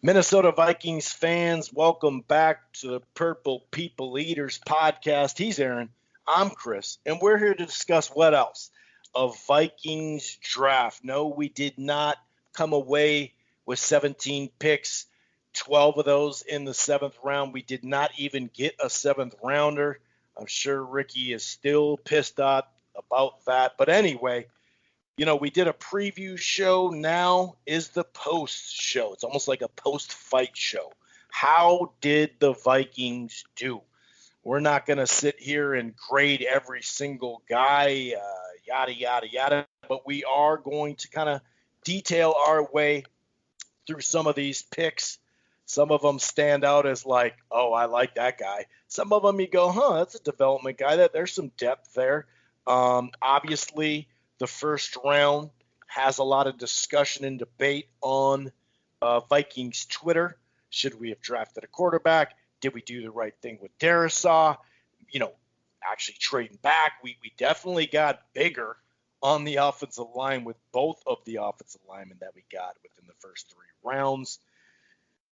Minnesota Vikings fans, welcome back to the Purple People Eaters podcast. He's Aaron, I'm Chris, and we're here to discuss what else? A Vikings draft. No, we did not come away with 17 picks, 12 of those in the seventh round. We did not even get a seventh rounder. I'm sure Ricky is still pissed off about that. But anyway, we did a preview show. Now is the post show. It's almost like a post-fight show. How did the Vikings do? We're not going to sit here and grade every single guy, yada, yada, yada, but we are going to kind of detail our way through some of these picks. Some of them stand out as like, oh, I like that guy. Some of them you go, that's a development guy. There's some depth there. Obviously, the first round has a lot of discussion and debate on Vikings Twitter. Should we have drafted a quarterback? Did we do the right thing with Darisaw? Actually trading back. We definitely got bigger on the offensive line with both of the offensive linemen that we got within the first three rounds.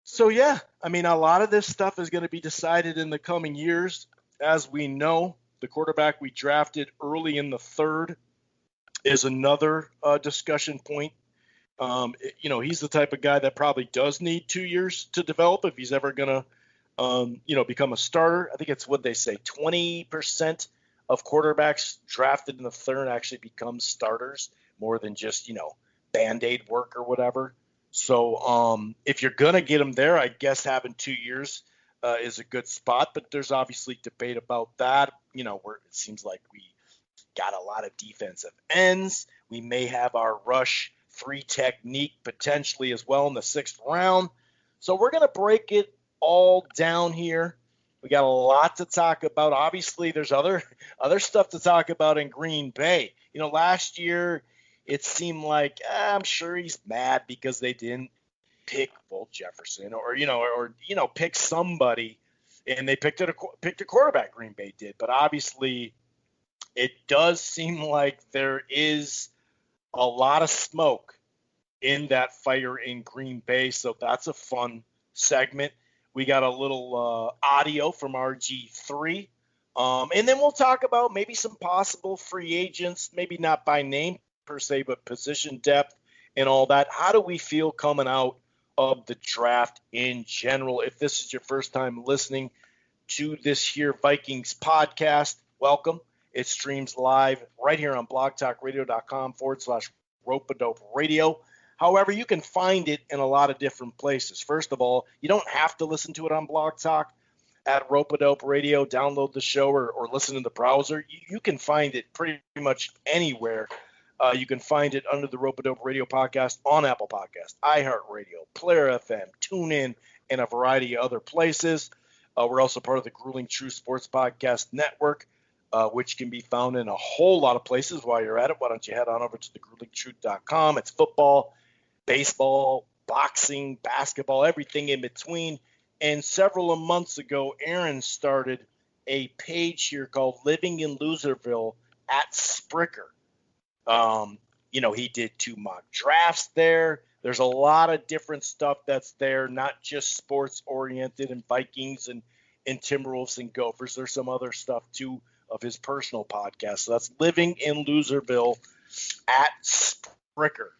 So, yeah, a lot of this stuff is going to be decided in the coming years. As we know, the quarterback we drafted early in the third is another discussion point. He's the type of guy that probably does need 2 years to develop if he's ever going to, become a starter. I think it's what they say, 20% of quarterbacks drafted in the third actually become starters more than just, Band-Aid work or whatever. So if you're going to get him there, I guess having 2 years is a good spot. But there's obviously debate about that, where it seems like we got a lot of defensive ends. We may have our rush 3 technique potentially as well in the sixth round. So we're going to break it all down here. We got a lot to talk about. Obviously, there's other stuff to talk about in Green Bay. Last year it seemed like I'm sure he's mad because they didn't pick Bolt Jefferson or pick somebody, and they picked a quarterback. Green Bay did, but obviously it does seem like there is a lot of smoke in that fire in Green Bay, so that's a fun segment. We got a little audio from RG3, and then we'll talk about maybe some possible free agents, maybe not by name per se, but position depth and all that. How do we feel coming out of the draft in general? If this is your first time listening to this here Vikings podcast, welcome. It streams live right here on blogtalkradio.com/Rope-A-Dope Radio. However, you can find it in a lot of different places. First of all, you don't have to listen to it on Blog Talk at Rope-A-Dope Radio. Download the show or listen in the browser. You can find it pretty much anywhere. You can find it under the Rope-A-Dope Radio podcast on Apple Podcasts, iHeartRadio, Player FM, TuneIn, and a variety of other places. We're also part of the Grueling True Sports Podcast Network, which can be found in a whole lot of places. While you're at it, why don't you head on over to thegruelingtruth.com. It's football, baseball, boxing, basketball, everything in between. And several months ago, Aaron started a page here called Living in Loserville at Spricker. He did 2 mock drafts there. There's a lot of different stuff that's there, not just sports oriented and Vikings and Timberwolves and Gophers. There's some other stuff too of his personal podcast. So that's Living in Loserville at Spricker.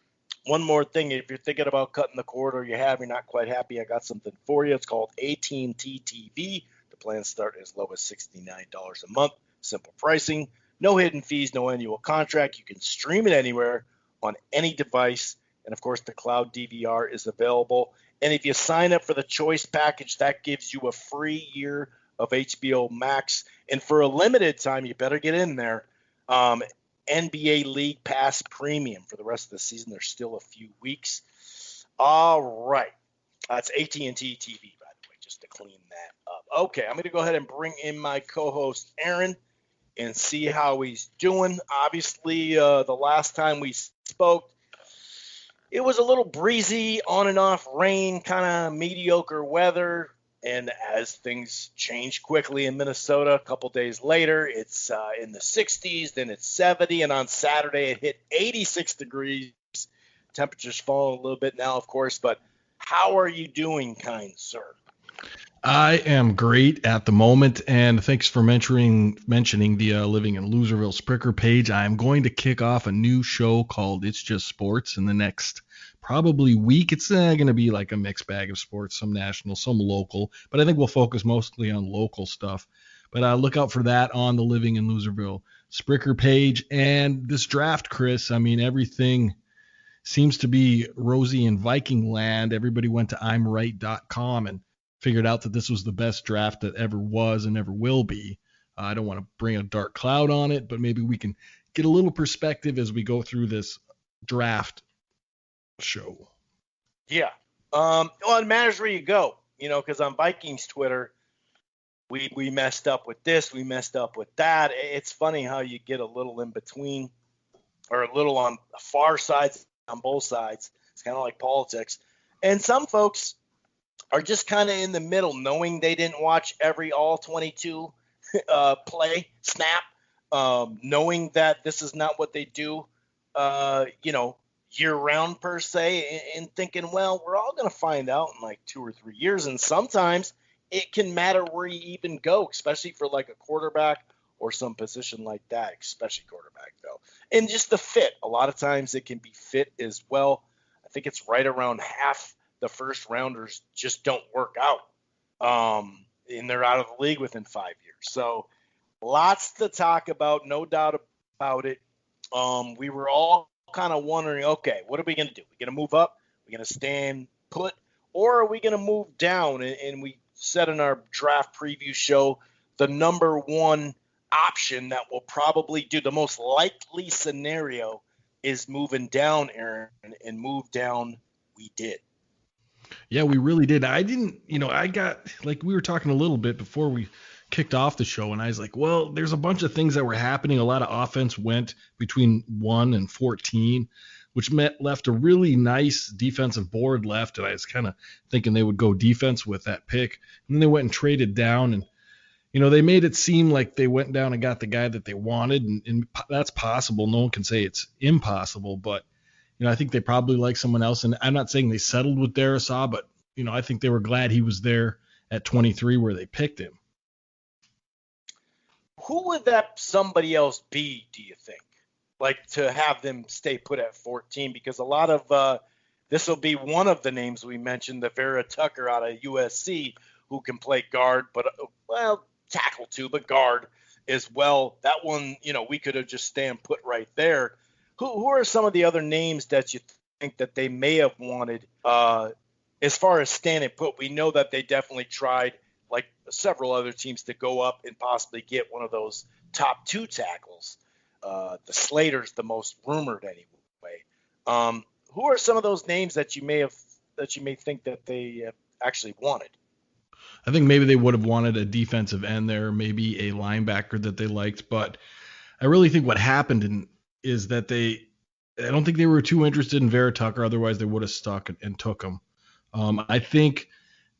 One more thing, if you're thinking about cutting the cord or you're not quite happy, I got something for you. It's called AT&T TV. The plans start as low as $69 a month. Simple pricing. No hidden fees, no annual contract. You can stream it anywhere on any device. And, of course, the cloud DVR is available. And if you sign up for the Choice package, that gives you a free year of HBO Max. And for a limited time, you better get in there, NBA League Pass Premium for the rest of the season. There's still a few weeks. All right. That's AT&T TV, by the way, just to clean that up. Okay, I'm going to go ahead and bring in my co-host, Aaron, and see how he's doing. Obviously, the last time we spoke, it was a little breezy, on and off rain, kind of mediocre weather. And as things change quickly in Minnesota, a couple days later, it's in the 60s, then it's 70, and on Saturday it hit 86 degrees. Temperatures falling a little bit now, of course, but How are you doing, kind sir? I am great at the moment, and thanks for mentioning the Living in Loserville Spricker page. I'm going to kick off a new show called It's Just Sports in the next probably week. It's going to be like a mixed bag of sports, some national, some local, but I think we'll focus mostly on local stuff. But look out for that on the Living in Loserville Spricker page. And this draft, Chris, I mean, everything seems to be rosy in Viking land. Everybody went to imright.com and figured out that this was the best draft that ever was and ever will be. I don't want to bring a dark cloud on it, but maybe we can get a little perspective as we go through this draft show. Yeah. Well, it matters where you go, because on Vikings Twitter, we messed up with this, we messed up with that. It's funny how you get a little in between or a little on the far sides, on both sides. It's kind of like politics. And some folks are just kind of in the middle, knowing they didn't watch every all 22 play, snap, knowing that this is not what they do, year round per se, and thinking, well, we're all going to find out in like 2 or 3 years. And sometimes it can matter where you even go, especially for like a quarterback or some position like that, especially quarterback though. And just the fit. A lot of times it can be fit as well. I think it's right around half the first rounders just don't work out. And they're out of the league within 5 years. So lots to talk about, no doubt about it. We were all kind of wondering, okay, what are we going to do? We're going to move up? We're going to stand put? Or are we going to move down? And we said in our draft preview show, the number one option that will probably do, the most likely scenario is moving down, Aaron, and move down we did. Yeah, we really did. I didn't, I got, like we were talking a little bit before we kicked off the show, and I was like, well, there's a bunch of things that were happening. A lot of offense went between 1 and 14, which left a really nice defensive board left, and I was kind of thinking they would go defense with that pick. And then they went and traded down, and they made it seem like they went down and got the guy that they wanted, and that's possible. No one can say it's impossible, but I think they probably like someone else. And I'm not saying they settled with Darisaw, but I think they were glad he was there at 23 where they picked him. Who would that somebody else be, do you think? Like to have them stay put at 14, because a lot of this will be one of the names we mentioned, the Vera Tucker out of USC, who can play guard, but tackle too, but guard as well. That one, we could have just stand put right there. Who are some of the other names that you think that they may have wanted as far as standing put? We know that they definitely tried, like several other teams, to go up and possibly get one of those top 2 tackles. The Slater's the most rumored anyway. Who are some of those names that you may think that they actually wanted? I think maybe they would have wanted a defensive end there, maybe a linebacker that they liked, but I really think what happened is that I don't think they were too interested in Vera Tucker. Otherwise, they would have stuck and took him. I think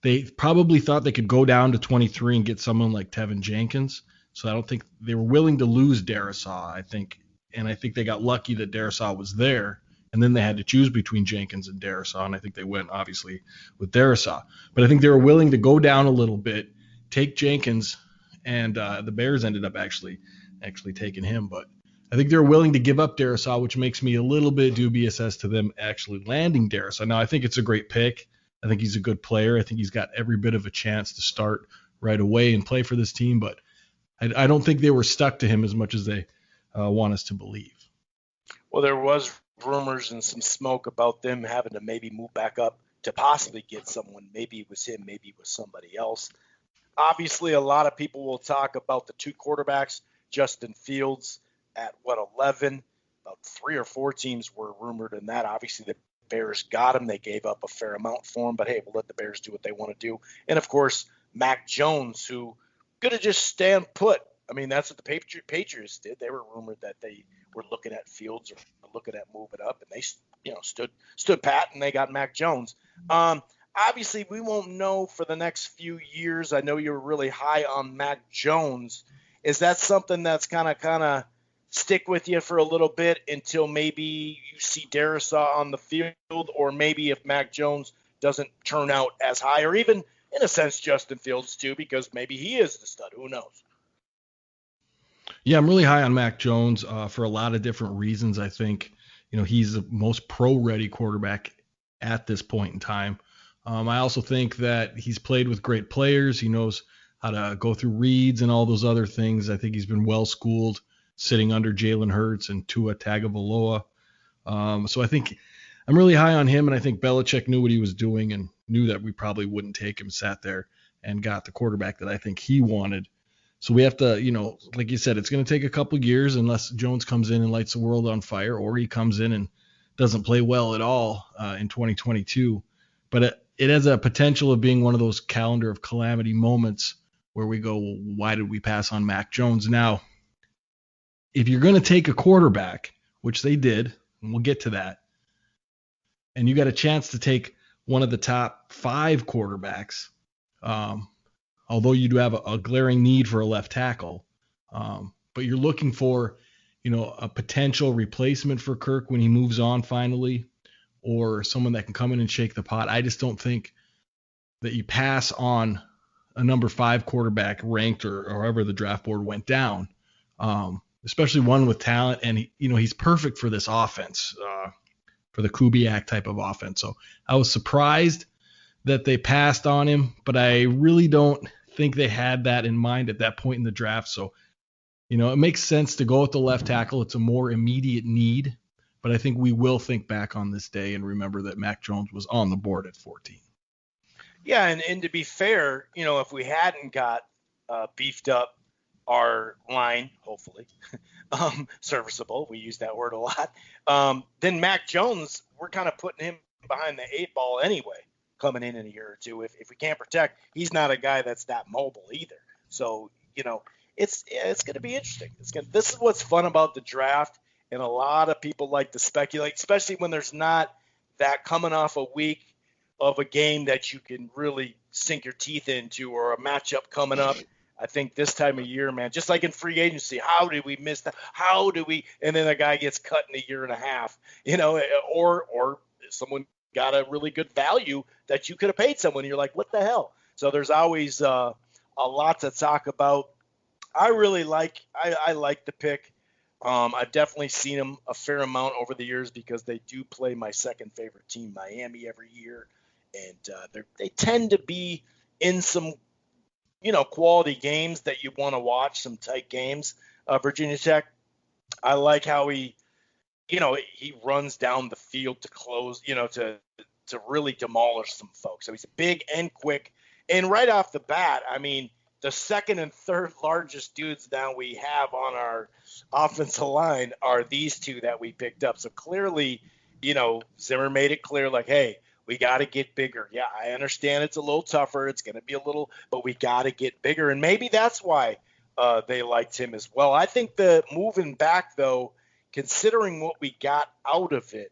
they probably thought they could go down to 23 and get someone like Tevin Jenkins. So I don't think they were willing to lose Darisaw, I think. And I think they got lucky that Darisaw was there. And then they had to choose between Jenkins and Darisaw. And I think they went, obviously, with Darisaw. But I think they were willing to go down a little bit, take Jenkins, and the Bears ended up actually taking him. But I think they're willing to give up Darisaw, which makes me a little bit dubious as to them actually landing Darisaw. Now, I think it's a great pick. I think he's a good player. I think he's got every bit of a chance to start right away and play for this team. But I don't think they were stuck to him as much as they want us to believe. Well, there was rumors and some smoke about them having to maybe move back up to possibly get someone. Maybe it was him, maybe it was somebody else. Obviously, a lot of people will talk about the 2 quarterbacks, Justin Fields at 11. About 3 or 4 teams were rumored in that. Obviously, the Bears got him. They gave up a fair amount for him, but hey, we'll let the Bears do what they want to do. And of course, Mac Jones, who could have just stand put. I mean, that's what the Patriots did. They were rumored that they were looking at Fields or looking at moving up, and they stood pat, and they got Mac Jones. Obviously, we won't know for the next few years. I know you're really high on Mac Jones. Is that something that's kind of stick with you for a little bit until maybe you see Darisaw on the field, or maybe if Mac Jones doesn't turn out as high, or even in a sense Justin Fields too, because maybe he is the stud. Who knows? Yeah, I'm really high on Mac Jones for a lot of different reasons. I think, he's the most pro-ready quarterback at this point in time. I also think that he's played with great players. He knows how to go through reads and all those other things. I think he's been well schooled sitting under Jalen Hurts and Tua Tagovailoa. So I think I'm really high on him, and I think Belichick knew what he was doing and knew that we probably wouldn't take him, sat there and got the quarterback that I think he wanted. So we have to, like you said, it's going to take a couple years unless Jones comes in and lights the world on fire, or he comes in and doesn't play well at all in 2022. But it has a potential of being one of those calendar of calamity moments where we go, well, why did we pass on Mac Jones? Now, if you're going to take a quarterback, which they did, and we'll get to that, and you got a chance to take one of the top 5 quarterbacks, although you do have a glaring need for a left tackle, but you're looking for, a potential replacement for Kirk when he moves on finally, or someone that can come in and shake the pot. I just don't think that you pass on a number 5 quarterback ranked or however the draft board went down, especially one with talent. And he's perfect for this offense, for the Kubiak type of offense. So I was surprised that they passed on him, but I really don't think they had that in mind at that point in the draft. So, it makes sense to go with the left tackle. It's a more immediate need, but I think we will think back on this day and remember that Mac Jones was on the board at 14. Yeah, and to be fair, if we hadn't got beefed up our line, hopefully, serviceable, we use that word a lot, then Mac Jones, we're kind of putting him behind the 8 ball anyway, coming in a year or two. If we can't protect, he's not a guy that's that mobile either. So, it's going to be interesting. This is what's fun about the draft, and a lot of people like to speculate, especially when there's not that coming off a week of a game that you can really sink your teeth into, or a matchup coming up. I think this time of year, man, just like in free agency, how did we miss that? And then a guy gets cut in a year and a half, or someone got a really good value that you could have paid someone. And you're like, what the hell? So there's always a lot to talk about. I really like the pick. I've definitely seen them a fair amount over the years because they do play my second favorite team, Miami, every year. And they tend to be in some, quality games that you want to watch, some tight games. Virginia Tech, I like how he runs down the field to close, to really demolish some folks. So he's big and quick. And right off the bat, I mean, the second and third largest dudes now we have on our offensive line are these two that we picked up. So clearly, Zimmer made it clear, like, hey, we got to get bigger. Yeah, I understand it's a little tougher. It's going to be but we got to get bigger. And maybe that's why they liked him as well. I think the moving back, though, considering what we got out of it,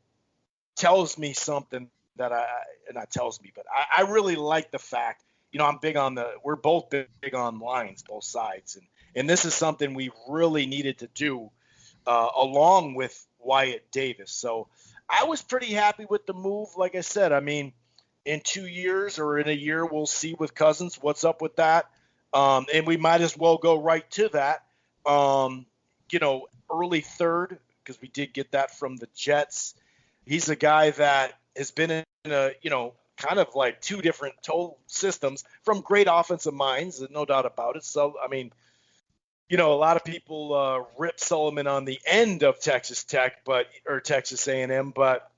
tells me something that not tells me, but I really like the fact, I'm we're both big on lines, both sides. And this is something we really needed to do along with Wyatt Davis. So I was pretty happy with the move. Like I said, I mean, in 2 years or in a year, we'll see with Cousins what's up with that. And we might as well go right to that, early third, because we did get that from the Jets. He's a guy that has been in a, kind of like 2 different total systems from great offensive minds, no doubt about it. So, I mean, a lot of people rip Solomon on the end of Texas Tech, or Texas A&M, but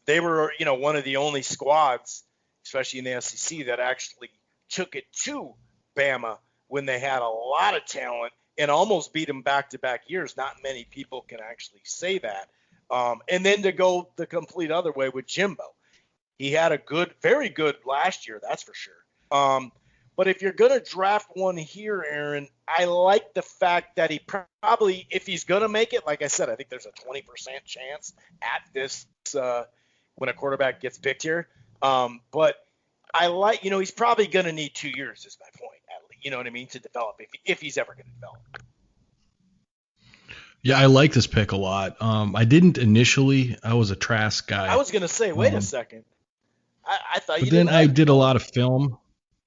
they were, one of the only squads, especially in the SEC, that actually took it to Bama when they had a lot of talent and almost beat them back-to-back years. Not many people can actually say that. And then to go the complete other way with Jimbo. He had a very good last year, that's for sure. But if you're going to draft one here, Aaron, I like the fact that he probably, if he's going to make it, like I said, I think there's a 20% chance at this when a quarterback gets picked here. But I like, he's probably going to need 2 years is my point, you know what I mean, to develop if he's ever going to develop. Yeah, I like this pick a lot. I didn't initially. I was a Trask guy. I was going to say, wait a second. I thought But you then didn't I like did a Mond. lot of film.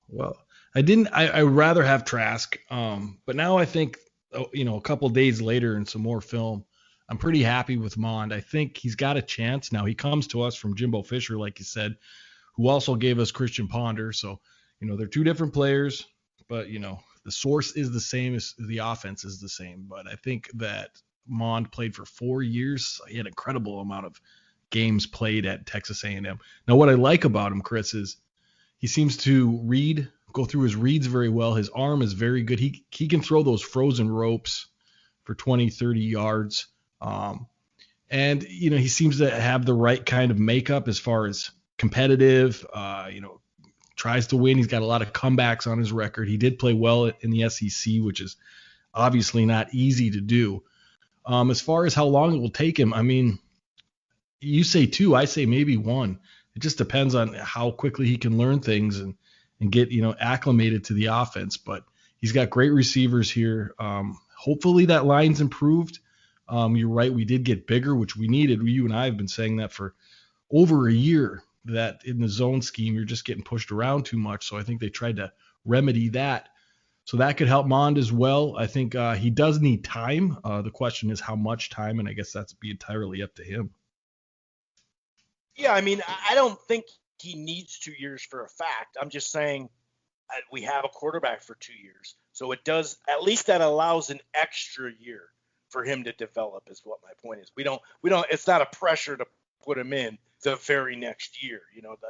Well, I didn't. I would rather have Trask. But now I think, a couple days later and some more film, I'm pretty happy with Mond. I think he's got a chance now. He comes to us from Jimbo Fisher, like you said, who also gave us Christian Ponder. So, they're two different players, but the source is the same as the offense is the same. But I think that Mond played for 4 years. He had an incredible amount of games played at Texas A&M. Now, what I like about him, Chris, is he seems to go through his reads very well. His arm is very good. He can throw those frozen ropes for 20, 30 yards. And he seems to have the right kind of makeup as far as competitive, tries to win. He's got a lot of comebacks on his record. He did play well in the SEC, which is obviously not easy to do. As far as how long it will take him, I mean, you say 2, I say maybe 1. It just depends on how quickly he can learn things and get, acclimated to the offense. But he's got great receivers here. Hopefully that line's improved. You're right. We did get bigger, which we needed. You and I have been saying that for over a year, that in the zone scheme, you're just getting pushed around too much. So I think they tried to remedy that. So that could help Mond as well. I think he does need time. The question is how much time, and I guess that's be entirely up to him. Yeah, I mean, I don't think he needs 2 years for a fact. I'm just saying we have a quarterback for 2 years. So it does, at least that allows an extra year for him to develop, is what my point is. It's not a pressure to put him in the very next year.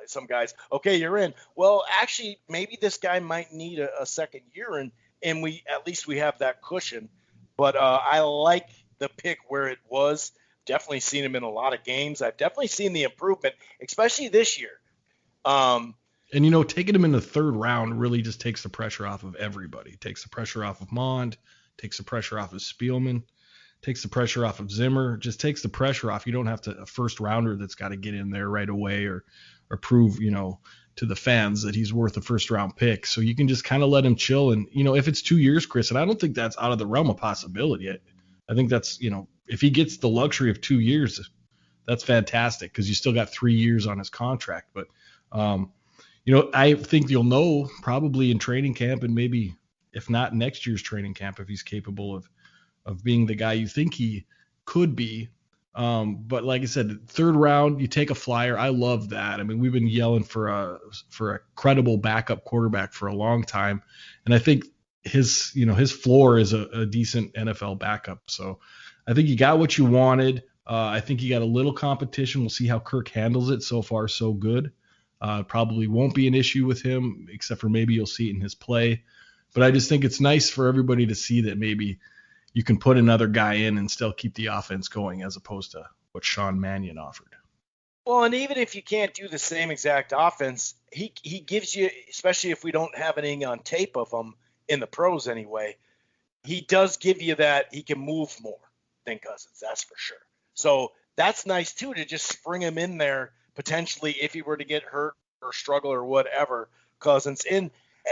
Some guys, okay, you're in. Well, actually, maybe this guy might need a second year, and at least we have that cushion. But I like the pick where it was. Definitely seen him in a lot of games. I've definitely seen the improvement, especially this year. And taking him in the third round really just takes the pressure off of everybody. It takes the pressure off of Mond, takes the pressure off of Spielman, takes the pressure off of Zimmer, just takes the pressure off. You don't have a first rounder that's got to get in there right away or prove, to the fans that he's worth a first round pick. So you can just kind of let him chill. And, if it's 2 years, Chris, and I don't think that's out of the realm of possibility. I think that's, if he gets the luxury of 2 years, that's fantastic because you still got 3 years on his contract. But, I think you'll know probably in training camp and maybe if not next year's training camp if he's capable of being the guy you think he could be. But like I said, third round, you take a flyer. I love that. I mean, we've been yelling for a credible backup quarterback for a long time, and I think his floor is a decent NFL backup. So I think you got what you wanted. I think you got a little competition. We'll see how Kirk handles it. So far, so good. Probably won't be an issue with him, except for maybe you'll see it in his play. But I just think it's nice for everybody to see that maybe you can put another guy in and still keep the offense going as opposed to what Sean Mannion offered. Well, and even if you can't do the same exact offense, he gives you, especially if we don't have anything on tape of him in the pros anyway, he does give you that he can move more than Cousins, that's for sure. So that's nice, too, to just spring him in there potentially if he were to get hurt or struggle or whatever, Cousins. And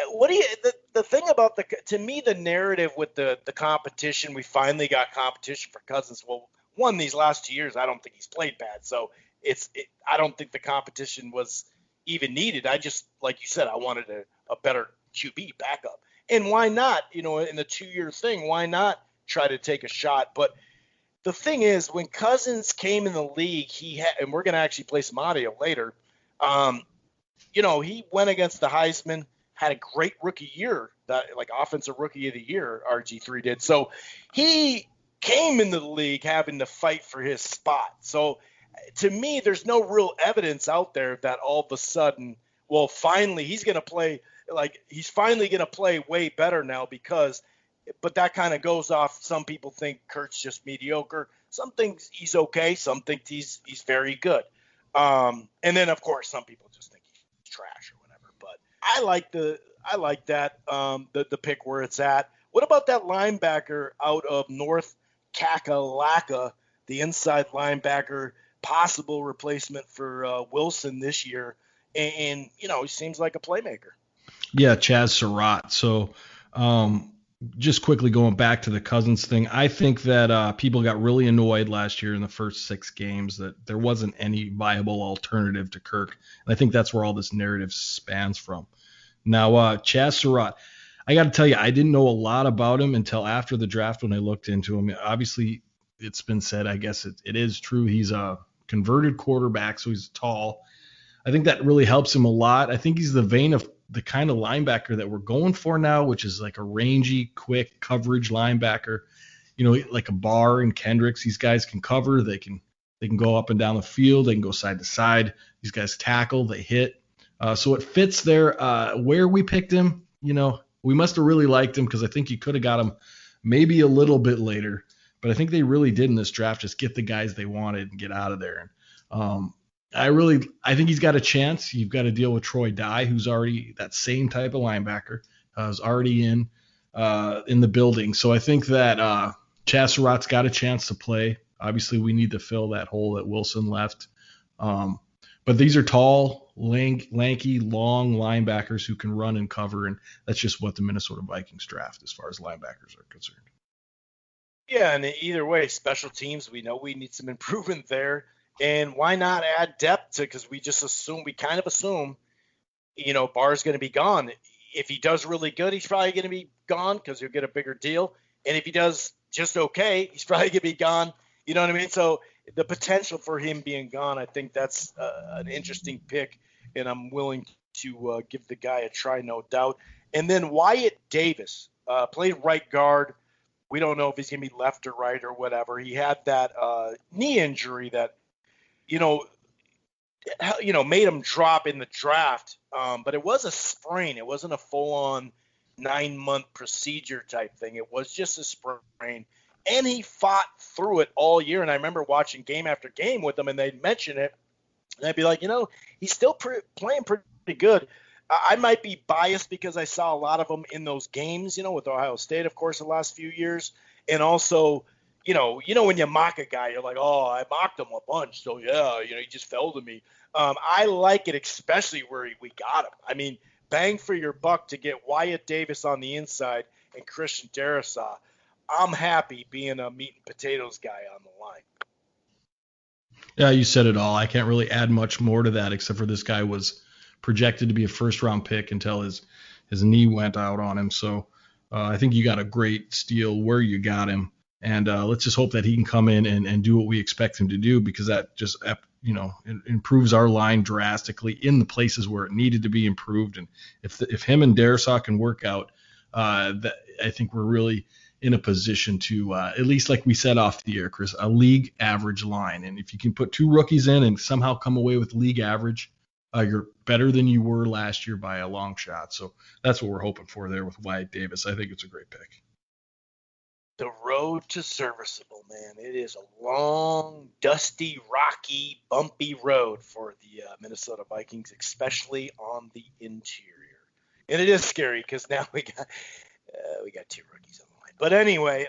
what do you the thing about to me, the narrative with the competition, we finally got competition for Cousins. Well, one, these last 2 years, I don't think he's played bad. So I don't think the competition was even needed. I just, like you said, I wanted a better QB backup. And why not, in the 2-year thing, why not try to take a shot? But the thing is, when Cousins came in the league, and we're going to actually play some audio later, he went against the Heisman, had a great rookie year, like offensive rookie of the year, RG3 did. So he came into the league having to fight for his spot. So to me, there's no real evidence out there that all of a sudden, well, finally he's going to play, like he's finally going to play way better now but that kind of goes off. Some people think Kurt's just mediocre. Some think he's okay. Some think he's very good. And then of course, some people just think he's trash or whatever. But I like that the pick where it's at. What about that linebacker out of North Kakalaka, the inside linebacker, possible replacement for Wilson this year? And he seems like a playmaker. Yeah, Chaz Surratt. So just quickly going back to the Cousins thing, I think that people got really annoyed last year in the first 6 games that there wasn't any viable alternative to Kirk. And I think that's where all this narrative spans from. Now, Chaz Surratt, I got to tell you, I didn't know a lot about him until after the draft when I looked into him. Obviously, it's been said, I guess it is true. He's a converted quarterback, so he's tall. I think that really helps him a lot. I think he's the vein of the kind of linebacker that we're going for now, which is like a rangy, quick coverage linebacker. You know, like a Barr and Kendricks. These guys can cover. They can go up and down the field. They can go side to side. These guys tackle. They hit. So it fits there. Where we picked him, we must have really liked him because I think you could have got him maybe a little bit later. But I think they really did in this draft just get the guys they wanted and get out of there. I think he's got a chance. You've got to deal with Troy Dye, who's already that same type of linebacker, is already in the building. So I think that Chaz Surratt's got a chance to play. Obviously, we need to fill that hole that Wilson left. But these are tall, lanky, long linebackers who can run and cover, and that's just what the Minnesota Vikings draft as far as linebackers are concerned. Yeah, and either way, special teams, we know we need some improvement there. And why not add depth to, because we kind of assume, Barr's going to be gone. If he does really good, he's probably going to be gone because he'll get a bigger deal. And if he does just okay, he's probably going to be gone. You know what I mean? So the potential for him being gone, I think that's an interesting pick, and I'm willing to give the guy a try, no doubt. And then Wyatt Davis played right guard. We don't know if he's going to be left or right or whatever. He had that knee injury that, made him drop in the draft. But it was a sprain. It wasn't a full-on 9-month procedure type thing. It was just a sprain. And he fought through it all year. And I remember watching game after game with him, and they'd mention it. And I'd be like, he's still playing pretty good. I might be biased because I saw a lot of them in those games, with Ohio State, of course, the last few years. And also, when you mock a guy, you're like, oh, I mocked him a bunch. So, yeah, he just fell to me. I like it, especially where we got him. I mean, bang for your buck to get Wyatt Davis on the inside and Christian Darrisaw. I'm happy being a meat and potatoes guy on the line. Yeah, you said it all. I can't really add much more to that except for this guy was projected to be a first-round pick until his knee went out on him. So I think you got a great steal where you got him. And let's just hope that he can come in and do what we expect him to do, because that just, it improves our line drastically in the places where it needed to be improved. And if him and Darrisaw can work out, I think we're really in a position to, at least like we said off the air, Chris, a league average line. And if you can put 2 rookies in and somehow come away with league average, you're better than you were last year by a long shot. So that's what we're hoping for there with Wyatt Davis. I think it's a great pick. The road to serviceable, man. It is a long, dusty, rocky, bumpy road for the Minnesota Vikings, especially on the interior. And it is scary because now we got 2 rookies on the line. But anyway,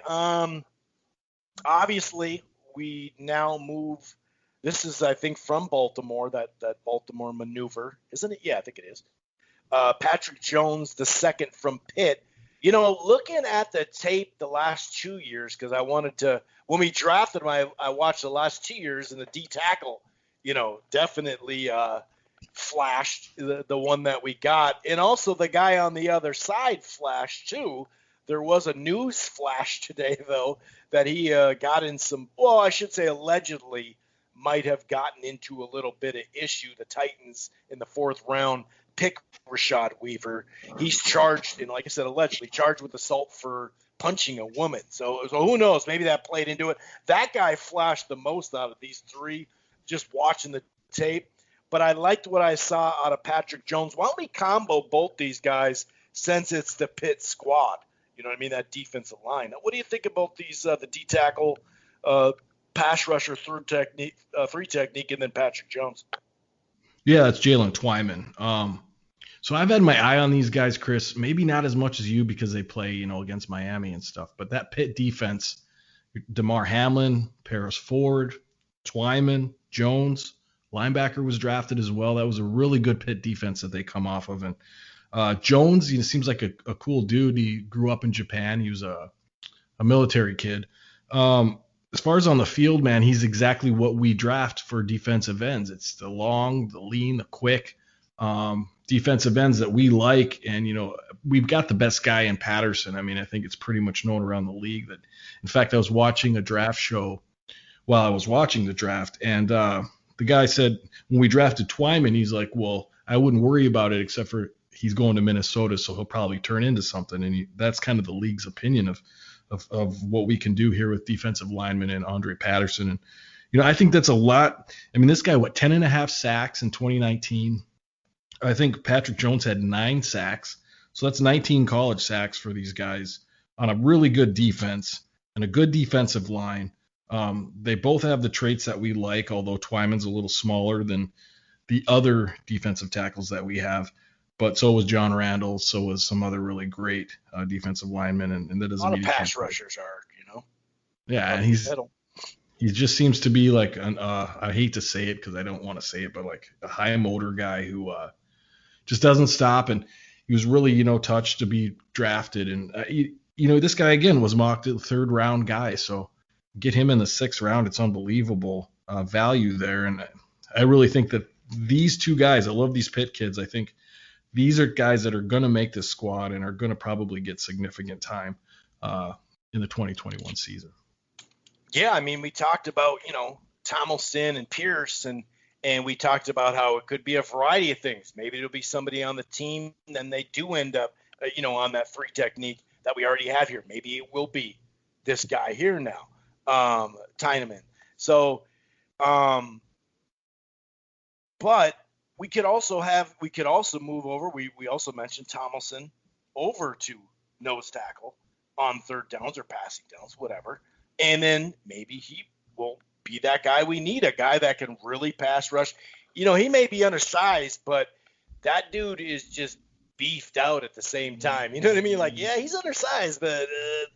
obviously we now move. This is, I think, from Baltimore, that Baltimore maneuver, isn't it? Yeah, I think it is. Patrick Jones, the second from Pitt. Looking at the tape the last 2 years, because I wanted to, when we drafted him, I watched the last 2 years, and the D tackle, definitely flashed, the one that we got. And also the guy on the other side flashed too. There was a news flash today, though, that he got in some, well, I should say allegedly might have gotten into a little bit of issue. The Titans in the 4th round pick Rashad Weaver. He's charged, and like I said, allegedly charged with assault for punching a woman. So who knows? Maybe that played into it. That guy flashed the most out of these 3, just watching the tape. But I liked what I saw out of Patrick Jones. Why don't we combo both these guys since it's the Pitt squad? You know what I mean? That defensive line. What do you think about these, the D tackle, pass rusher, 3 technique, and then Patrick Jones? Yeah, it's Jalen Twyman. So I've had my eye on these guys, Chris. Maybe not as much as you because they play, against Miami and stuff. But that Pitt defense, DeMar Hamlin, Paris Ford, Twyman, Jones, linebacker was drafted as well. That was a really good Pitt defense that they come off of. And Jones, seems like a cool dude. He grew up in Japan. He was a military kid. As far as on the field, man, he's exactly what we draft for defensive ends. It's the long, the lean, the quick defensive ends that we like. And, we've got the best guy in Patterson. I mean, I think it's pretty much known around the league that, in fact, I was watching a draft show while I was watching the draft. And the guy said when we drafted Twyman, he's like, well, I wouldn't worry about it except for he's going to Minnesota, so he'll probably turn into something. And that's kind of the league's opinion of what we can do here with defensive linemen and Andre Patterson. And, I think that's a lot. I mean, this guy, 10 and a half sacks in 2019. I think Patrick Jones had 9 sacks. So that's 19 college sacks for these guys on a really good defense and a good defensive line. They both have the traits that we like, although Twyman's a little smaller than the other defensive tackles that we have. But so was John Randall. So was some other really great defensive linemen. And that doesn't a lot mean of pass rushers are, Yeah, and he just seems to be like I hate to say it because I don't want to say it, but like a high motor guy who just doesn't stop. And he was really, touched to be drafted. And, this guy, again, was mocked a 3rd round guy. So get him in the 6th round. It's unbelievable value there. And I really think that these two guys, I love these Pitt kids. I think these are guys that are going to make this squad and are going to probably get significant time in the 2021 season. Yeah, I mean, we talked about, Tomlinson and Pierce, and we talked about how it could be a variety of things. Maybe it'll be somebody on the team, and then they do end up, on that 3 technique that we already have here. Maybe it will be this guy here now, Tyneman. So, but we could also move over. We also mentioned Tomlinson over to nose tackle on 3rd downs or passing downs, whatever. And then maybe he will be that guy we need, a guy that can really pass rush. He may be undersized, but that dude is just beefed out at the same time. You know what I mean? Like, yeah, he's undersized, but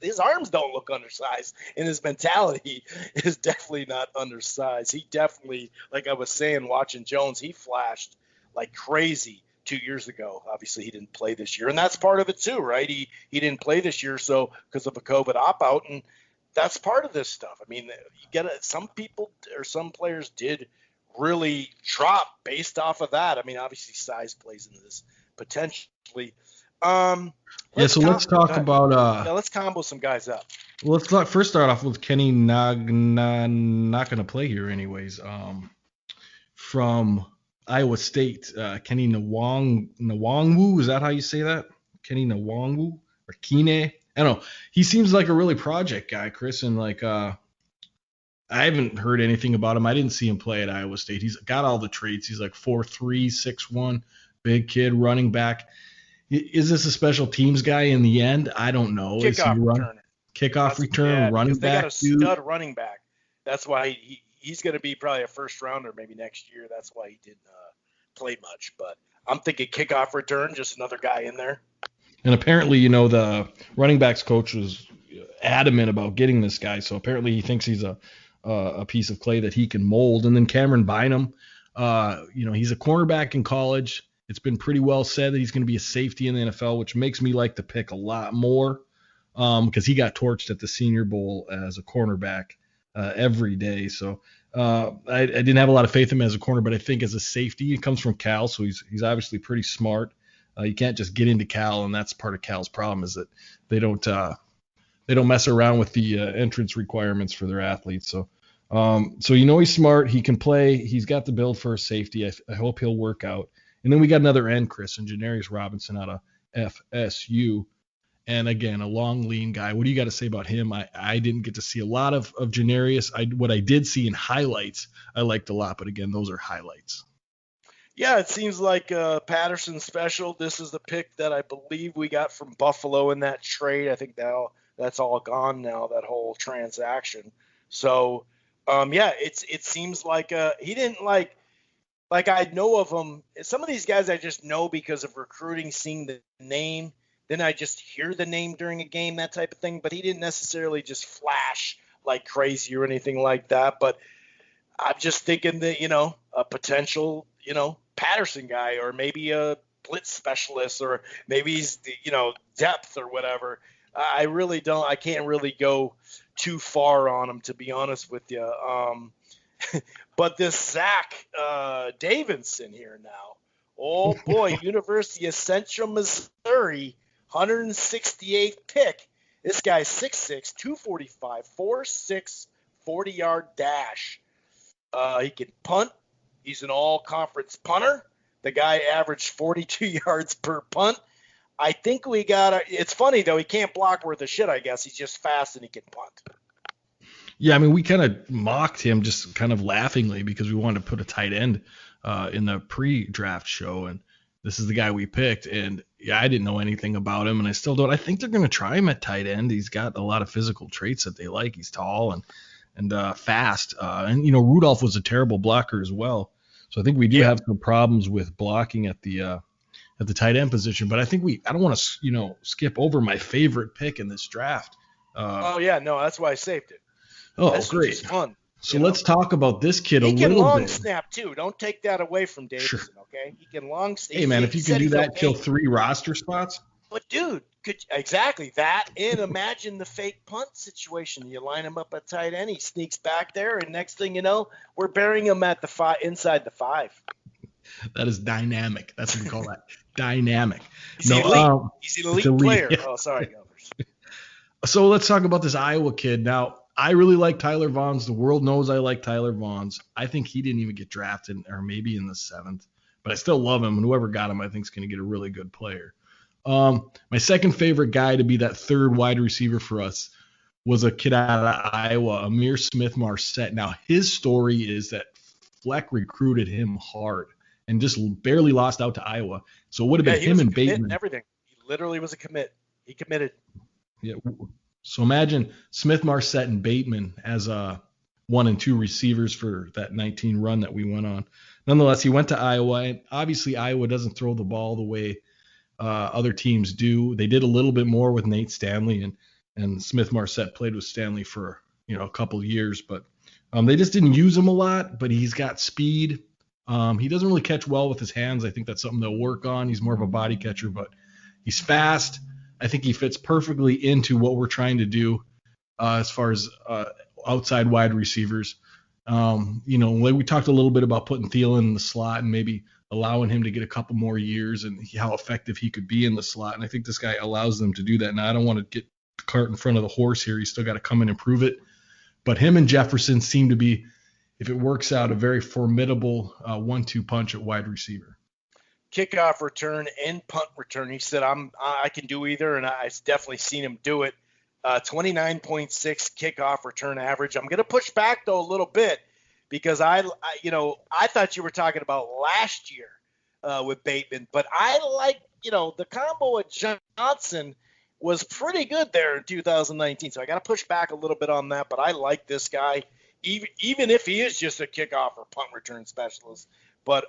his arms don't look undersized, and his mentality is definitely not undersized. He definitely, like I was saying, watching Jones, he flashed like crazy 2 years ago. Obviously, he didn't play this year, and that's part of it too, right? He didn't play this year, so because of a COVID opt-out, and that's part of this stuff. I mean, some people or some players did really drop based off of that. I mean, obviously size plays into this potentially. Let's talk about let's combo some guys up. Let's first start off with Kenny not going to play here anyways. From Iowa State, Kenny Nwangwu, is that how you say that? Kenny Nwangwu or Kine? I don't know. He seems like a really project guy, Chris, and like I haven't heard anything about him. I didn't see him play at Iowa State. He's got all the traits. He's like 4'3", 6'1", big kid, running back. Is this a special teams guy in the end? I don't know. Kickoff return, running back. They got a stud running back. That's why he's going to be probably a first rounder maybe next year. That's why he didn't play much. But I'm thinking kickoff return, just another guy in there. And apparently, the running backs coach was adamant about getting this guy. So apparently he thinks he's a piece of clay that he can mold. And then Cameron Bynum, he's a cornerback in college. It's been pretty well said that he's going to be a safety in the NFL, which makes me like the pick a lot more because he got torched at the Senior Bowl as a cornerback every day. So I didn't have a lot of faith in him as a corner, but I think as a safety, he comes from Cal, so he's obviously pretty smart. You can't just get into Cal, and that's part of Cal's problem is that they don't mess around with the entrance requirements for their athletes. So he's smart. He can play. He's got the build for a safety. I hope he'll work out. And then we got another end, Chris, and Janarius Robinson out of FSU. And again, a long, lean guy. What do you got to say about him? I didn't get to see a lot of Janarius. What I did see in highlights, I liked a lot. But again, those are highlights. Yeah, it seems like Patterson special. This is the pick that I believe we got from Buffalo in that trade. I think that's all gone now, that whole transaction. So, it seems like he didn't like I know of him. Some of these guys I just know because of recruiting, seeing the name. Then I just hear the name during a game, that type of thing. But he didn't necessarily just flash like crazy or anything like that. But I'm just thinking that, a potential, Patterson guy or maybe a split specialist, or maybe he's, depth or whatever. I really don't. I can't really go too far on him, to be honest with you. But this Zach Davidson here now, oh boy, University of Central Missouri, 168th pick. This guy's 6'6", 245, 4.6, 40-yard dash. He can punt. He's an all-conference punter. The guy averaged 42 yards per punt. I think we got – it's funny, though. He can't block worth a shit, I guess. He's just fast and he can punt. Yeah, I mean, we kind of mocked him just kind of laughingly because we wanted to put a tight end in the pre-draft show, and this is the guy we picked. And, yeah, I didn't know anything about him, and I still don't. I think they're going to try him at tight end. He's got a lot of physical traits that they like. He's tall and fast. And, Rudolph was a terrible blocker as well. So I think we do have some problems with blocking at the tight end position. But I think I don't want to, skip over my favorite pick in this draft. That's why I saved it. Oh, this great. Is fun. So let's talk about this kid a little bit. He can long snap, too. Don't take that away from Davidson, sure. Okay? He can long snap. Hey, man, if you can do that, kill 3 roster spots. But, dude, exactly that. And imagine the fake punt situation. You line him up at tight end. He sneaks back there, and next thing you know, we're burying him at the inside the 5. That is dynamic. That's what we call that. Dynamic. He's elite. He's an elite player. Yeah. Oh, sorry, Govers. So let's talk about this Iowa kid. Now, I really like Tyler Vaughns. The world knows I like Tyler Vaughns. I think he didn't even get drafted, or maybe in the 7th. But I still love him, and whoever got him I think is going to get a really good player. My second favorite guy to be that third wide receiver for us was a kid out of Iowa, Amir Smith-Marset. Now, his story is that Fleck recruited him hard and just barely lost out to Iowa. So it would have been him and Bateman. And everything. He literally was a commit. He committed. Yeah. So imagine Smith-Marset and Bateman as 1 and 2 receivers for that 19 run that we went on. Nonetheless, he went to Iowa, and obviously Iowa doesn't throw the ball the way other teams do. They did a little bit more with Nate Stanley, and Smith-Marset played with Stanley for a couple of years, but they just didn't use him a lot. But he's got speed. He doesn't really catch well with his hands. I think that's something they'll work on. He's more of a body catcher, but he's fast. I think he fits perfectly into what we're trying to do as far as outside wide receivers. We talked a little bit about putting Thielen in the slot and maybe allowing him to get a couple more years and how effective he could be in the slot. And I think this guy allows them to do that. Now, I don't want to get the cart in front of the horse here. He's still got to come in and prove it. But him and Jefferson seem to be, if it works out, a very formidable 1-2 punch at wide receiver. Kickoff return and punt return. He said, I can do either, and I've definitely seen him do it. 29.6 kickoff return average. I'm going to push back, though, a little bit because I thought you were talking about last year with Bateman, but I like, the combo with Johnson was pretty good there in 2019, so I got to push back a little bit on that, but I like this guy, even if he is just a kickoff or punt return specialist. But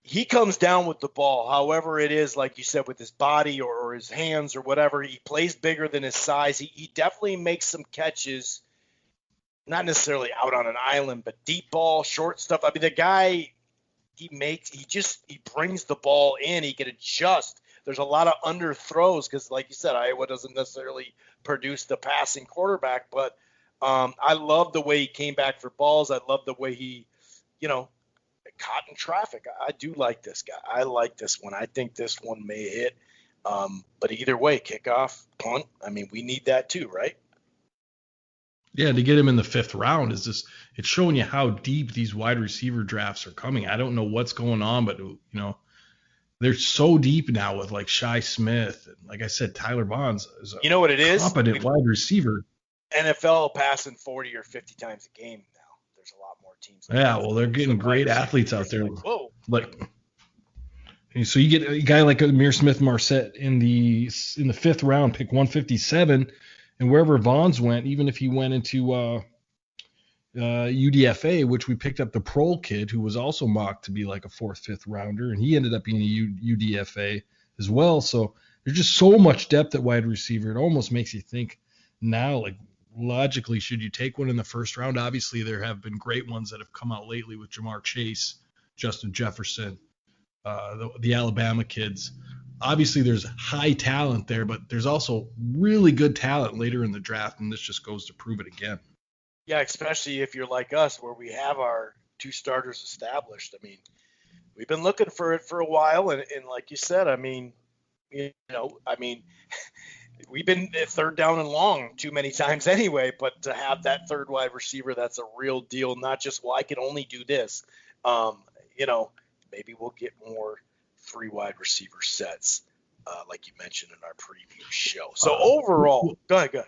he comes down with the ball, however it is, like you said, with his body or his hands or whatever. He plays bigger than his size. He definitely makes some catches, not necessarily out on an island, but deep ball, short stuff. I mean, the guy, he brings the ball in. He can adjust. There's a lot of under throws because, like you said, Iowa doesn't necessarily produce the passing quarterback. But I love the way he came back for balls. I love the way he, caught in traffic. I do like this guy. I like this one. I think this one may hit. But either way, kickoff, punt, I mean, we need that too, right? Yeah, to get him in the 5th round is just, it's showing you how deep these wide receiver drafts are coming. I don't know what's going on, but, they're so deep now with like Shi Smith. And like I said, Tyler Vaughns is a what it is? Competent wide receiver. NFL passing 40 or 50 times a game now. There's a lot more teams. Yeah, well, they're getting great athletes out there. Whoa. So you get a guy like Amir Smith-Marset in the 5th round, pick 157, and wherever Vaughns went, even if he went into UDFA, which we picked up the Prohl kid, who was also mocked to be like a 4th, 5th rounder, and he ended up being a UDFA as well. So there's just so much depth at wide receiver. It almost makes you think now, like, logically, should you take one in the 1st round? Obviously, there have been great ones that have come out lately with Jamar Chase, Justin Jefferson, the Alabama kids. Obviously, there's high talent there, but there's also really good talent later in the draft, and this just goes to prove it again. Yeah, especially if you're like us, where we have our two starters established. I mean, we've been looking for it for a while, and like you said, I mean, we've been third down and long too many times anyway. But to have that third wide receiver, that's a real deal. Not just, well, I can only do this. Um, you know, maybe we'll get more three wide receiver sets, like you mentioned in our preview show. So overall, go ahead.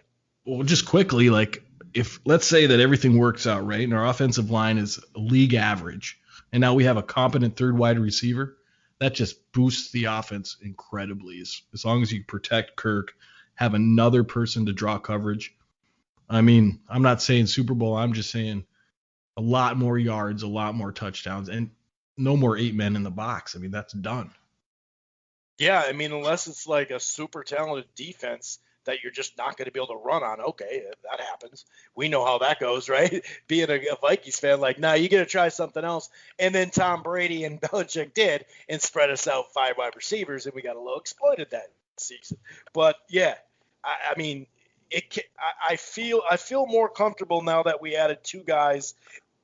Well, just quickly, like if let's say that everything works out right and our offensive line is league average, and now we have a competent third wide receiver, that just boosts the offense incredibly. As long as you protect Kirk, have another person to draw coverage. I mean, I'm not saying Super Bowl. I'm just saying a lot more yards, a lot more touchdowns, and no more 8 men in the box. I mean, that's done. Yeah, I mean, unless it's like a super talented defense that you're just not going to be able to run on. Okay, that happens. We know how that goes, right? Being a Vikings fan, like, nah, you got to try something else. And then Tom Brady and Belichick did and spread us out 5 wide receivers, and we got a little exploited that season. But yeah, I mean, I feel more comfortable now that we added 2 guys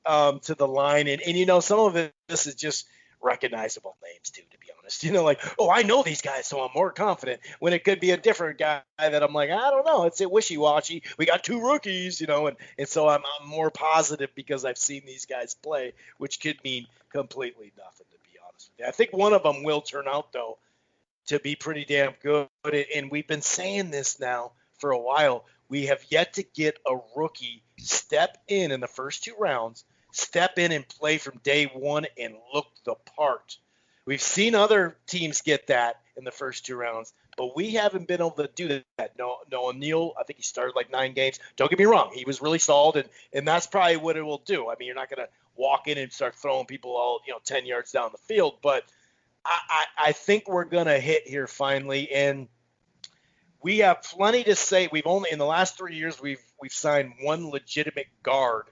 to the line, and some of this is just recognizable names too, to be honest. Like, oh, I know these guys, so I'm more confident. When it could be a different guy that I'm like, I don't know, it's a wishy-washy. We got 2 rookies, and so I'm more positive because I've seen these guys play, which could mean completely nothing, to be honest with you. I think one of them will turn out though to be pretty damn good, and we've been saying this now for a while. We have yet to get a rookie step in the first 2 rounds, step in and play from day one and look the part. We've seen other teams get that in the first 2 rounds, but we haven't been able to do that. Noah Neal, I think he started like 9 games. Don't get me wrong, he was really solid, and that's probably what it will do. I mean, you're not going to walk in and start throwing people all 10 yards down the field, but I think we're going to hit here finally, and we have plenty to say. We've only in the last 3 years we've signed one legitimate guard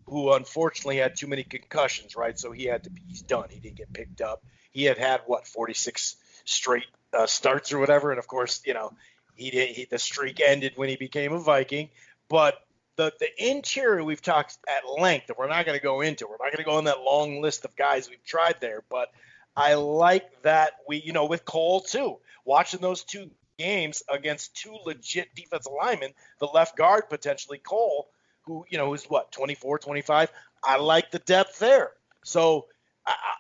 who unfortunately had too many concussions, right? So he's done. He didn't get picked up. He had 46 straight starts or whatever, and of course, the streak ended when he became a Viking. But the interior we've talked at length, and we're not going to go into. We're not going to go on that long list of guys we've tried there, but I like that with Cole too, watching those 2 games against 2 legit defensive linemen, the left guard potentially Cole, who is 24, 25. I like the depth there. So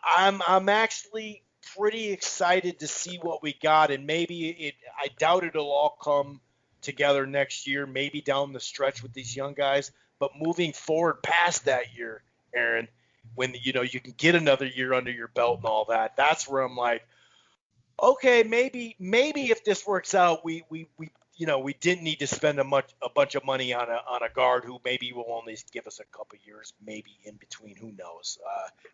I'm actually pretty excited to see what we got, and I doubt it'll all come together next year, maybe down the stretch with these young guys, but moving forward past that year, Aaron, when you can get another year under your belt and all that, that's where I'm like, okay, maybe if this works out, we didn't need to spend a bunch of money on a guard who maybe will only give us a couple years, maybe in between, who knows.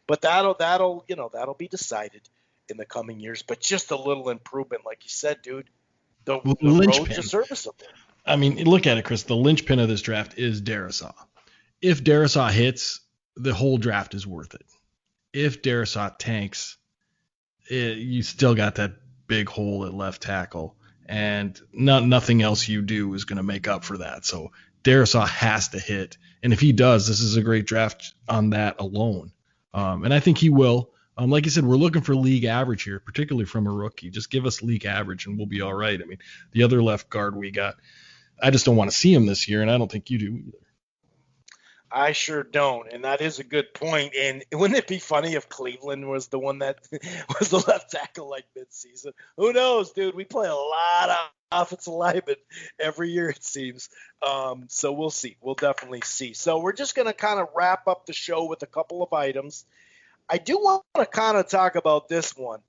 But that'll be decided in the coming years. But just a little improvement, like you said, dude. The road to serviceable. I mean, look at it, Chris. The linchpin of this draft is Darisaw. If Darisaw hits, the whole draft is worth it. If Darisaw tanks, you still got that big hole at left tackle, and nothing else you do is going to make up for that. So Darisaw has to hit, and if he does, this is a great draft on that alone. And I think he will. Like you said, we're looking for league average here, particularly from a rookie. Just give us league average, and we'll be all right. I mean, the other left guard we got, I just don't want to see him this year, and I don't think you do either. I sure don't, and that is a good point. And wouldn't it be funny if Cleveland was the one that was the left tackle like midseason? Who knows, dude? We play a lot of offensive linemen every year, it seems. So we'll see. We'll definitely see. So we're just going to kind of wrap up the show with a couple of items. I do want to kind of talk about this one.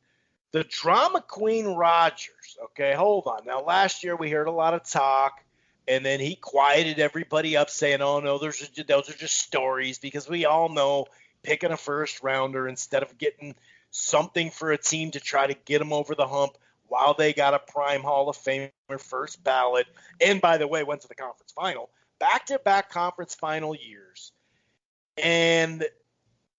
The drama queen Rodgers. Okay, hold on. Now, last year we heard a lot of talk. And then he quieted everybody up saying, oh, no, those are just stories, because we all know picking a first rounder instead of getting something for a team to try to get them over the hump while they got a prime Hall of Famer first ballot. And, by the way, went to the conference final, back-to-back conference final years. And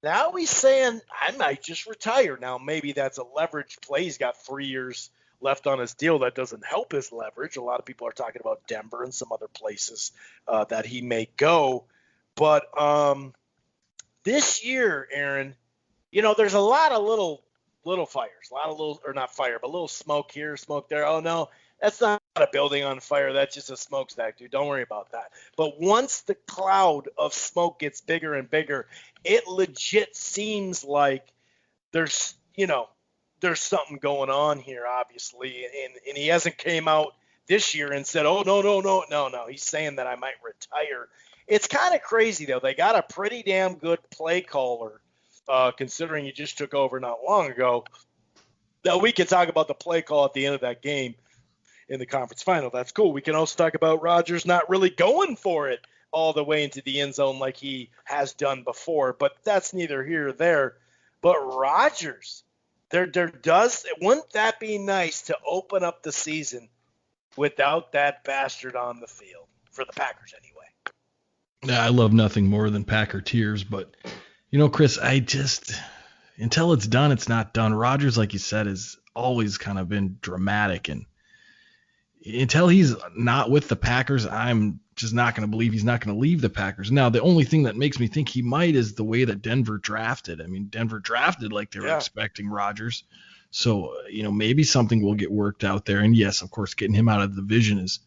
Now he's saying, I might just retire. Now, maybe that's a leverage play. He's got 3 years left on his deal. That doesn't help his leverage. A lot of people are talking about Denver and some other places that he may go. But this year, Aaron, there's a lot of little fires, a lot of little, or not fire, but little smoke here, smoke there. Oh no, that's not a building on fire. That's just a smokestack, dude. Don't worry about that. But once the cloud of smoke gets bigger and bigger, it legit seems like there's, there's something going on here, obviously. And he hasn't came out this year and said, oh, no, no, no, no, no. He's saying that I might retire. It's kind of crazy, though. They got a pretty damn good play caller, considering he just took over not long ago. Now, we can talk about the play call at the end of that game in the conference final. That's cool. We can also talk about Rodgers not really going for it all the way into the end zone like he has done before, but that's neither here or there. But Rodgers, wouldn't that be nice to open up the season without that bastard on the field for the Packers anyway? Yeah, I love nothing more than Packer tears, but Chris, until it's done, it's not done. Rodgers, like you said, has always kind of been dramatic, and until he's not with the Packers, I'm just not going to believe he's not going to leave the Packers. Now, the only thing that makes me think he might is the way that Denver drafted. I mean, Denver drafted like they were expecting Rodgers. So, maybe something will get worked out there. And yes, of course, getting him out of the division is,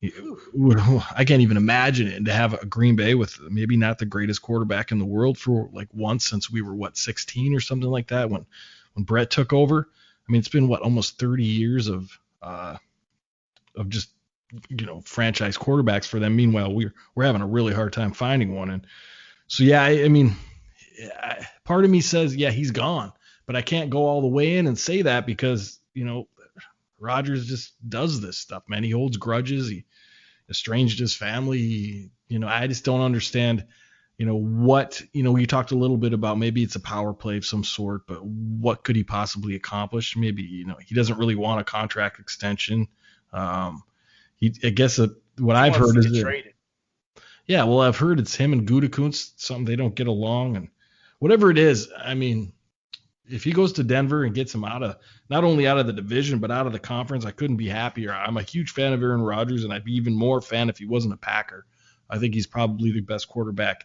I can't even imagine it. And to have a Green Bay with maybe not the greatest quarterback in the world for like once since we were 16 or something like that when Brett took over. I mean, it's been almost 30 years of just franchise quarterbacks for them. Meanwhile, we're having a really hard time finding one. And so I mean, part of me says he's gone, but I can't go all the way in and say that because Rodgers just does this stuff, man. He holds grudges. He estranged his family. I just don't understand. What you talked a little bit about. Maybe it's a power play of some sort, but what could he possibly accomplish? Maybe he doesn't really want a contract extension. I guess what I've heard is traded. Yeah, well, I've heard it's him and Gutekunst, something they don't get along, and whatever it is, I mean, if he goes to Denver and gets him not only out of the division but out of the conference, I couldn't be happier. I'm a huge fan of Aaron Rodgers, and I'd be even more fan if he wasn't a Packer. I think he's probably the best quarterback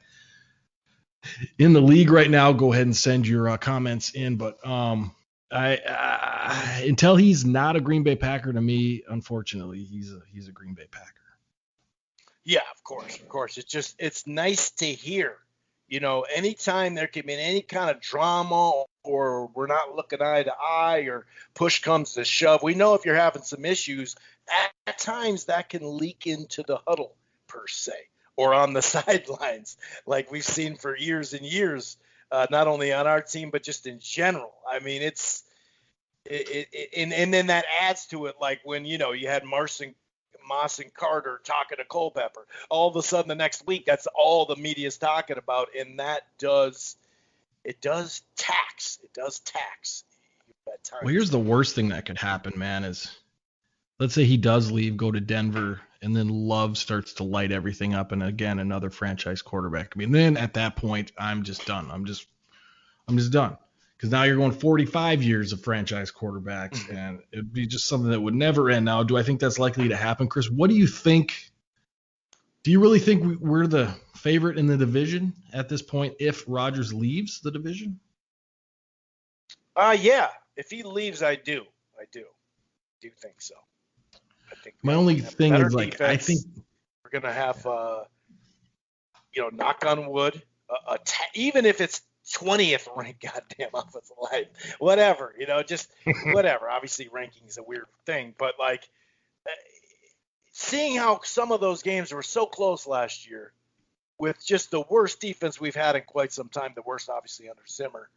in the league right now. Go ahead and send your comments in, but until he's not a Green Bay Packer, to me, unfortunately, he's a Green Bay Packer. Yeah, of course. It's nice to hear. Anytime there can be any kind of drama or we're not looking eye to eye or push comes to shove, we know if you're having some issues, at times that can leak into the huddle per se or on the sidelines, like we've seen for years and years, not only on our team but just in general. I mean, and then that adds to it, like when you had Moss and Carter talking to Culpepper. All of a sudden, the next week, that's all the media's talking about, and that does tax. It does tax. Well, here's the worst thing that could happen, man. Is let's say he does leave, go to Denver, and then Love starts to light everything up, and again another franchise quarterback. I mean, then at that point, I'm just done. I'm just done. Because now you're going 45 years of franchise quarterbacks, and it'd be just something that would never end. Now, do I think that's likely to happen, Chris? What do you think? Do you really think we're the favorite in the division at this point if Rodgers leaves the division? Yeah. If he leaves, I do think so. I think my only thing is defense. I think we're going to have, knock on wood, even if it's 20th ranked goddamn offensive line, whatever, just whatever. Obviously ranking is a weird thing, but like seeing how some of those games were so close last year with just the worst defense we've had in quite some time, the worst obviously under Zimmer.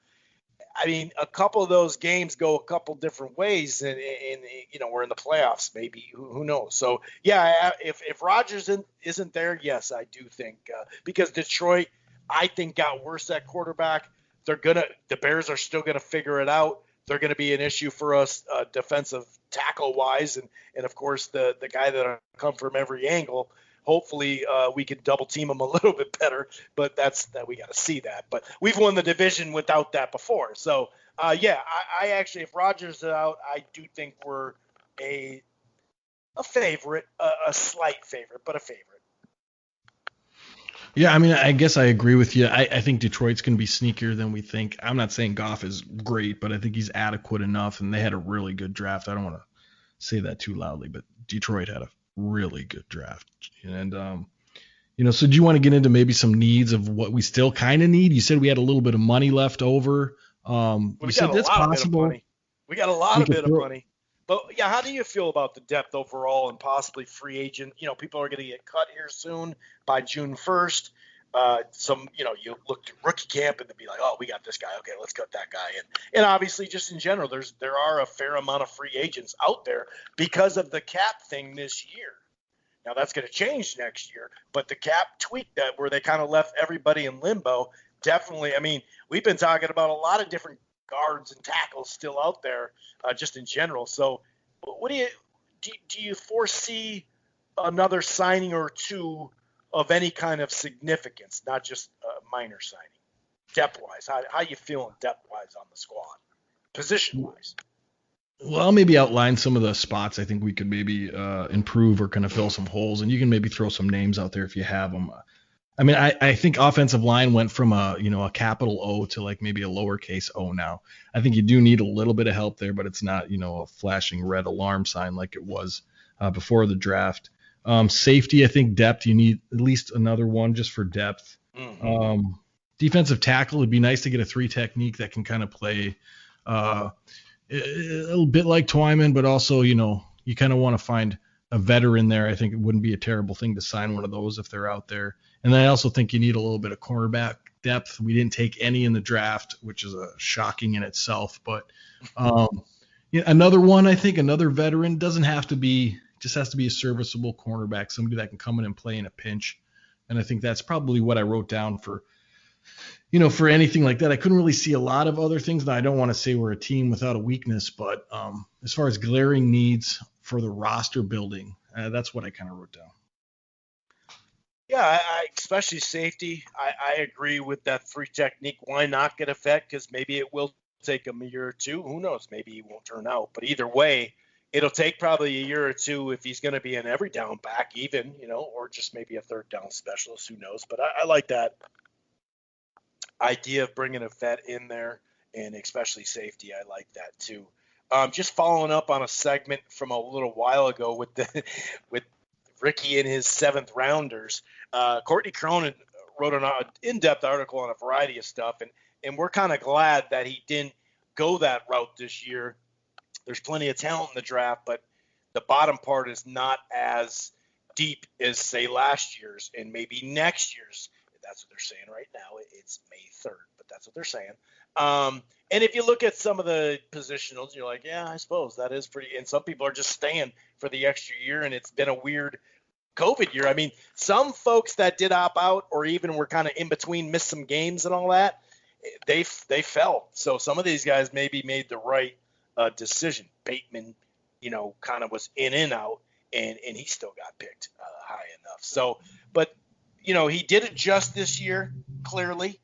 I mean, a couple of those games go a couple different ways, and we're in the playoffs, maybe. Who knows? So yeah, if Rodgers isn't there, yes, I do think because Detroit, I think, got worse at quarterback. The Bears are still gonna figure it out. They're gonna be an issue for us defensive tackle wise, and of course the guy that'll come from every angle hopefully we can double team them a little bit better. But that we got to see that. But we've won the division without that before. So yeah, I actually, if Rodgers is out, I do think we're a favorite, a slight favorite, but a favorite. Yeah, I mean, I guess I agree with you. I think Detroit's going to be sneakier than we think. I'm not saying Goff is great, but I think he's adequate enough, and they had a really good draft. I don't want to say that too loudly, but Detroit had a really good draft. And, so do you want to get into maybe some needs of what we still kind of need? You said we had a little bit of money left over. We said that's possible. We got a lot of bit of money. But, yeah, how do you feel about the depth overall and possibly free agent? People are going to get cut here soon by June 1st. You look at rookie camp and they'll be like, oh, we got this guy. Okay, let's cut that guy in. And obviously, just in general, there are a fair amount of free agents out there because of the cap thing this year. Now, that's going to change next year. But the cap tweak that where they kind of left everybody in limbo, definitely. I mean, we've been talking about a lot of different guards and tackles still out there, just in general. So, what do you foresee another signing or two of any kind of significance, not just a minor signing, depth-wise? How you feeling depth-wise on the squad, position-wise? Well, I'll maybe outline some of the spots I think we could maybe improve or kind of fill some holes, and you can maybe throw some names out there if you have them. I mean, I think offensive line went from a capital O to like maybe a lowercase o now. I think you do need a little bit of help there, but it's not, a flashing red alarm sign like it was before the draft. Safety, I think depth, you need at least another one just for depth. Mm-hmm. Defensive tackle, it'd be nice to get a 3 technique that can kind of play a little bit like Twyman, but also, you kind of want to find a veteran there. I think it wouldn't be a terrible thing to sign one of those if they're out there. And I also think you need a little bit of cornerback depth. We didn't take any in the draft, which is shocking in itself. But another one, I think, another veteran just has to be a serviceable cornerback, somebody that can come in and play in a pinch. And I think that's probably what I wrote down for anything like that. I couldn't really see a lot of other things. Now, I don't want to say we're a team without a weakness, but as far as glaring needs for the roster building, that's what I kind of wrote down. Yeah, I especially safety. I agree with that 3 technique. Why not get a vet? Because maybe it will take him a year or two. Who knows? Maybe he won't turn out. But either way, it'll take probably a year or two if he's going to be an every down back even, or just maybe a third down specialist. Who knows? But I like that idea of bringing a vet in there, and especially safety. I like that too. Just following up on a segment from a little while ago with Ricky and his 7th rounders. Courtney Cronin wrote an in-depth article on a variety of stuff, and we're kind of glad that he didn't go that route this year. There's plenty of talent in the draft, but the bottom part is not as deep as, say, last year's and maybe next year's. That's what they're saying right now. It's May 3rd, but that's what they're saying. And if you look at some of the positionals, you're like, yeah, I suppose that is pretty. And some people are just staying for the extra year, and it's been a weird COVID year. I mean, some folks that did opt out or even were kind of in between, missed some games and all that, they fell. So some of these guys maybe made the right decision. Bateman, kind of was in and out, and he still got picked high enough. So, but he did adjust this year, clearly.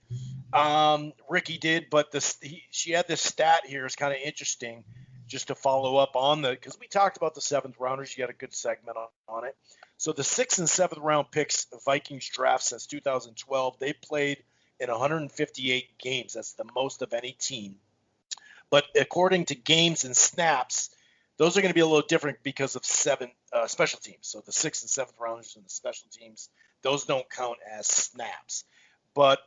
Ricky did, but she had this stat here. It's kind of interesting just to follow up on because we talked about the 7th rounders. You got a good segment on it. So the 6th and 7th round picks, the Vikings draft since 2012, they played in 158 games. That's the most of any team. But according to games and snaps, those are going to be a little different because of 7 special teams. So the 6th and 7th rounders and the special teams, those don't count as snaps. But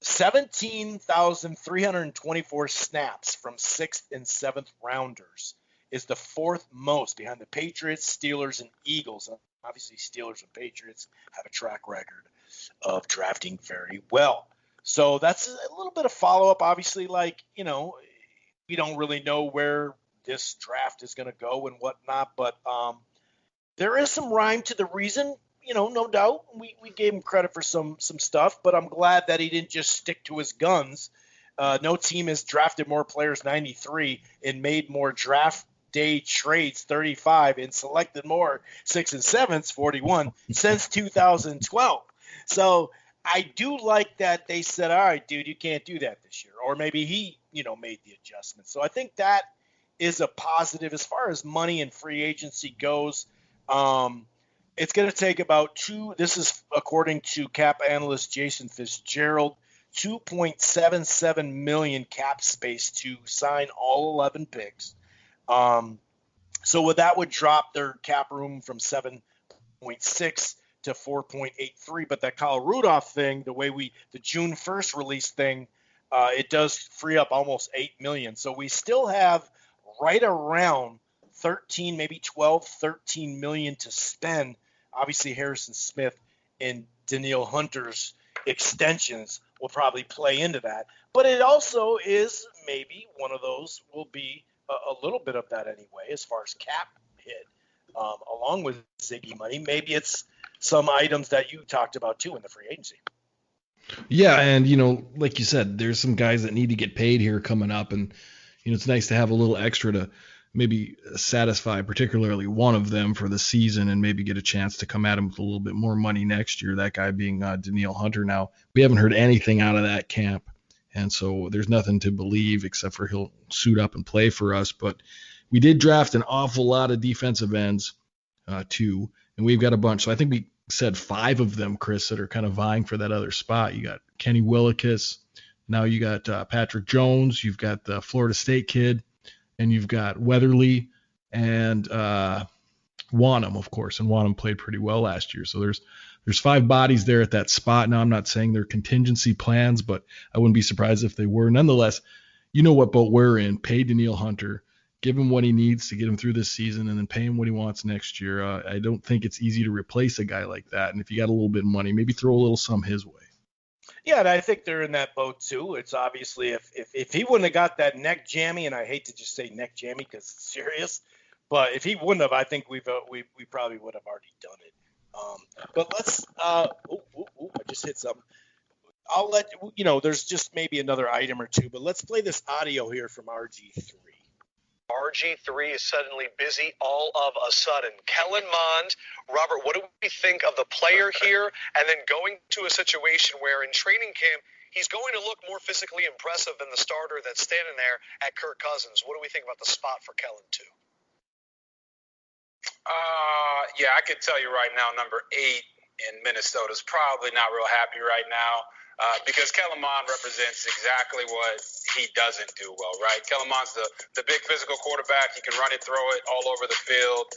17,324 snaps from 6th and 7th rounders is the 4th most behind the Patriots, Steelers, and Eagles. Obviously, Steelers and Patriots have a track record of drafting very well. So that's a little bit of follow-up. Obviously, we don't really know where this draft is going to go and whatnot, but there is some rhyme to the reason. No doubt. We gave him credit for some stuff, but I'm glad that he didn't just stick to his guns. No team has drafted more players 93 and made more draft day trades 35 and selected more 6 and 7s 41 since 2012. So I do like that they said, all right, dude, you can't do that this year. Or maybe he, made the adjustment. So I think that is a positive as far as money and free agency goes. It's going to take about this is according to cap analyst Jason Fitzgerald, $2.77 million cap space to sign all 11 picks. So that would drop their cap room from 7.6 to 4.83. But that Kyle Rudolph thing, the June 1st release thing, it does free up almost $8 million. So we still have right around 13, maybe 12, 13 million to spend. Obviously, Harrison Smith and Danielle Hunter's extensions will probably play into that. But it also is maybe one of those will be a little bit of that anyway, as far as cap hit, along with Ziggy money. Maybe it's some items that you talked about too in the free agency. Yeah, and like you said, there's some guys that need to get paid here coming up, and it's nice to have a little extra to maybe satisfy particularly one of them for the season and maybe get a chance to come at him with a little bit more money next year, that guy being Danielle Hunter. Now, we haven't heard anything out of that camp, and so there's nothing to believe except for he'll suit up and play for us. But we did draft an awful lot of defensive ends, too, and we've got a bunch. So I think we said 5 of them, Chris, that are kind of vying for that other spot. You got Kenny Willekes. Now you got Patrick Jones. You've got the Florida State kid. And you've got Weatherly and Wanham, of course. And Wanham played pretty well last year. So there's 5 bodies there at that spot. Now, I'm not saying they're contingency plans, but I wouldn't be surprised if they were. Nonetheless, you know what boat we're in. Pay Danielle Hunter. Give him what he needs to get him through this season, and then pay him what he wants next year. I don't think it's easy to replace a guy like that. And if you got a little bit of money, maybe throw a little sum his way. Yeah, and I think they're in that boat too. It's obviously if he wouldn't have got that neck jammy, and I hate to just say neck jammy because it's serious, but if he wouldn't have, I think we probably would have already done it. But let's I just hit something. I'll let there's just maybe another item or two, but let's play this audio here from RG3. RG3 is suddenly busy all of a sudden. Kellen Mond, Robert, what do we think of the player here? And then going to a situation where in training camp, he's going to look more physically impressive than the starter that's standing there at Kirk Cousins. What do we think about the spot for Kellen, too? Yeah, I can tell you right now, number 8 in Minnesota is probably not real happy right now. Because Kellen Mond represents exactly what he doesn't do well, right? Kellen Mond's the big physical quarterback. He can run it, throw it all over the field.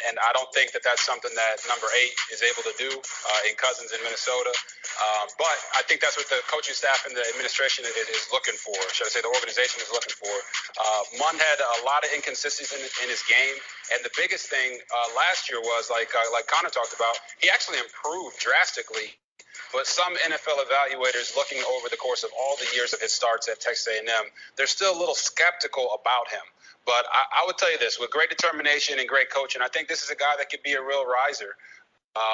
And I don't think that that's something that number 8 is able to do in Cousins in Minnesota. But I think that's what the coaching staff and the administration is looking for. Should I say the organization is looking for. Mond had a lot of inconsistencies in his game. And the biggest thing last year was, like Connor talked about, he actually improved drastically. But some NFL evaluators looking over the course of all the years of his starts at Texas A&M, they're still a little skeptical about him. But I would tell you this, with great determination and great coaching, I think this is a guy that could be a real riser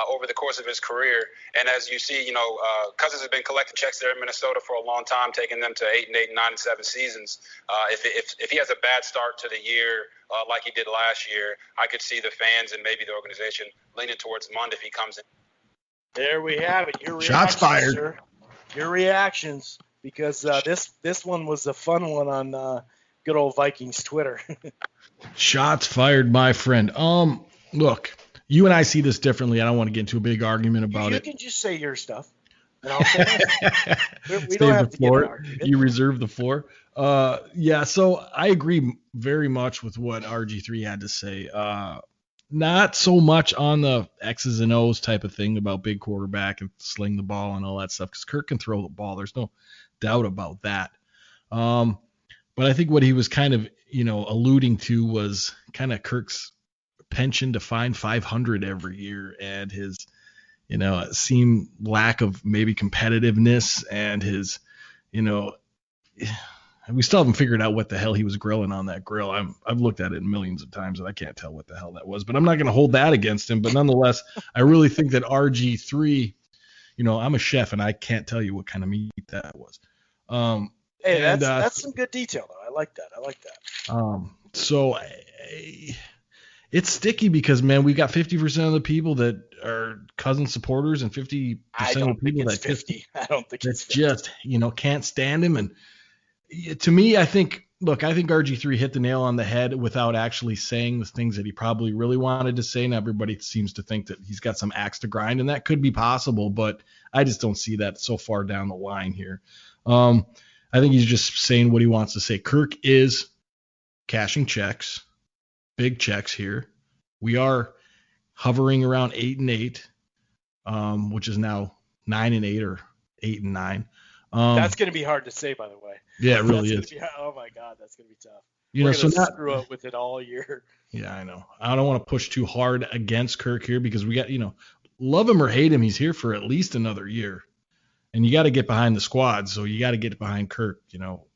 over the course of his career. And as you see, Cousins has been collecting checks there in Minnesota for a long time, taking them to 8-8, 9-7 seasons. If he has a bad start to the year like he did last year, I could see the fans and maybe the organization leaning towards Mond if he comes in. There we have it. Your Shots fired. Sir. Your reactions, because this one was a fun one on good old Vikings Twitter. Shots fired, my friend. Look, you and I see this differently. I don't want to get into a big argument about it. You can just say your stuff, and I'll say mine. we don't have to floor. Get an argument. You reserve the floor. Yeah, so I agree very much with what RG3 had to say. Not so much on the X's and O's type of thing about big quarterback and sling the ball and all that stuff, because Kirk can throw the ball. There's no doubt about that. But I think what he was kind of, alluding to was kind of Kirk's penchant to find 500 every year and his, seemed lack of maybe competitiveness and his, we still haven't figured out what the hell he was grilling on that grill. I've looked at it millions of times and I can't tell what the hell that was, but I'm not going to hold that against him. But nonetheless, I really think that RG3, I'm a chef and I can't tell you what kind of meat that was. Hey, that's some good detail though. I like that. So, it's sticky because, man, we got 50% of the people that are Cousins supporters and 50% of the people that 50. I don't think it's 50. Just, can't stand him. And to me, I think RG3 hit the nail on the head without actually saying the things that he probably really wanted to say. And everybody seems to think that he's got some axe to grind, and that could be possible, but I just don't see that so far down the line here. I think he's just saying what he wants to say. Kirk is cashing checks, big checks here. We are hovering around 8-8, which is now 9-8 or 8-9. That's going to be hard to say, by the way. Yeah, it really is. Oh my God, that's going to be tough. We're going to screw up with it all year. Yeah, I know. I don't want to push too hard against Kirk here because we got, love him or hate him, he's here for at least another year. And you got to get behind the squad, so you got to get behind Kirk,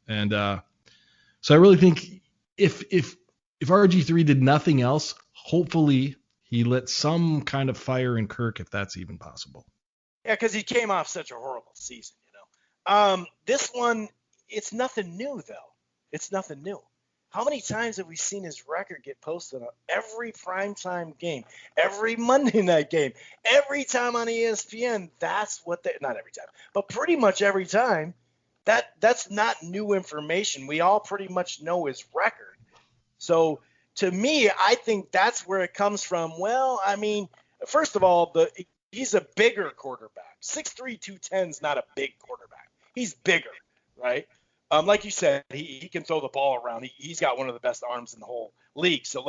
And so I really think if RG3 did nothing else, hopefully he lit some kind of fire in Kirk, if that's even possible. Yeah, because he came off such a horrible season, This one, it's nothing new, though. It's nothing new. How many times have we seen his record get posted on every primetime game, every Monday night game, every time on ESPN? That's what not every time, but pretty much every time. That's not new information. We all pretty much know his record. So to me, I think that's where it comes from. Well, I mean, first of all, he's a bigger quarterback. 6'3", 210 is not a big quarterback. He's bigger, right? Like you said, he can throw the ball around. He's got one of the best arms in the whole league. So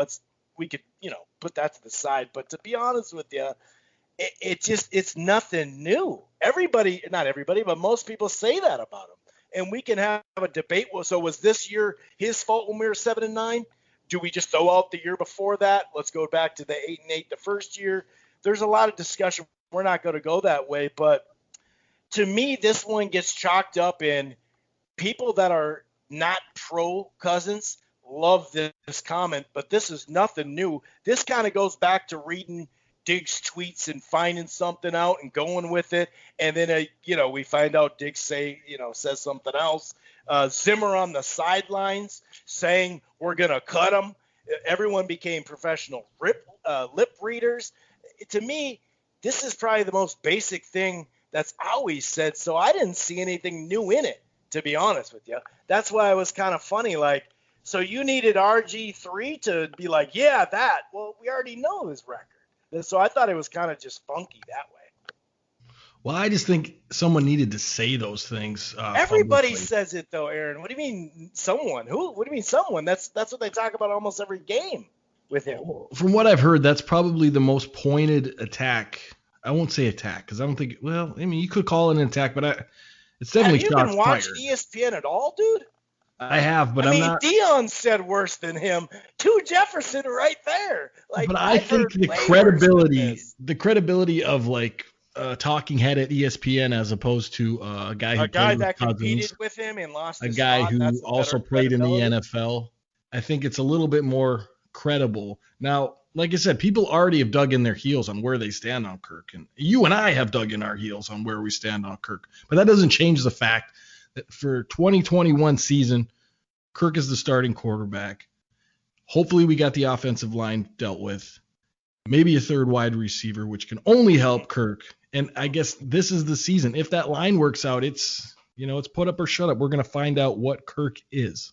we could put that to the side. But to be honest with you, it's nothing new. Not everybody, but most people say that about him. And we can have a debate. So was this year his fault when we were 7-9? Do we just throw out the year before that? Let's go back to the 8-8 the first year. There's a lot of discussion. We're not going to go that way. But to me, this one gets chalked up in people that are not pro Cousins love this comment, but this is nothing new. This kind of goes back to reading Diggs' tweets and finding something out and going with it. And then, we find out Diggs says something else. Zimmer on the sidelines saying we're going to cut him. Everyone became professional lip readers. To me, this is probably the most basic thing that's always said. So I didn't see anything new in it, to be honest with you. That's why it was kind of funny. Like, so you needed RG3 to be like, yeah, that. Well, we already know his record. And so I thought it was kind of just funky that way. Well, I just think someone needed to say those things. Everybody publicly. says it, though, Aaron. What do you mean someone? Who? What do you mean someone? That's what they talk about almost every game with him. From what I've heard, that's probably the most pointed attack. I won't say attack because I don't think – well, I mean, you could call it an attack, but it's definitely shots fired. Have you been watching ESPN at all, dude? I have, but I'm not. Dion said worse than him. Jefferson right there. But I think the credibility of like a talking head at ESPN as opposed to a guy that competed with him and lost his guy spot, who also played in the NFL. I think it's a little bit more credible. Now, like I said, people already have dug in their heels on where they stand on Kirk, and you and I have dug in our heels on where we stand on Kirk. But that doesn't change the fact that for 2021 season, Kirk is the starting quarterback. Hopefully we got the offensive line dealt with. Maybe a third wide receiver, which can only help Kirk. And I guess this is the season. If that line works out, it's put up or shut up. We're going to find out what Kirk is.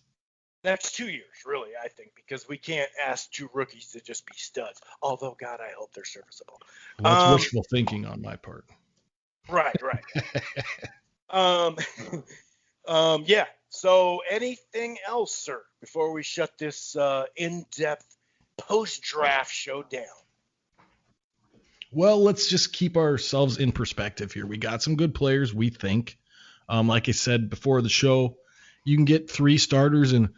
Next 2 years, really, I think, because we can't ask two rookies to just be studs. Although, God, I hope they're serviceable. Well, that's wishful thinking on my part. Right. Yeah. So anything else, sir, before we shut this in-depth post-draft show down? Well, let's just keep ourselves in perspective here. We got some good players, we think. Like I said before the show, you can get 3 starters and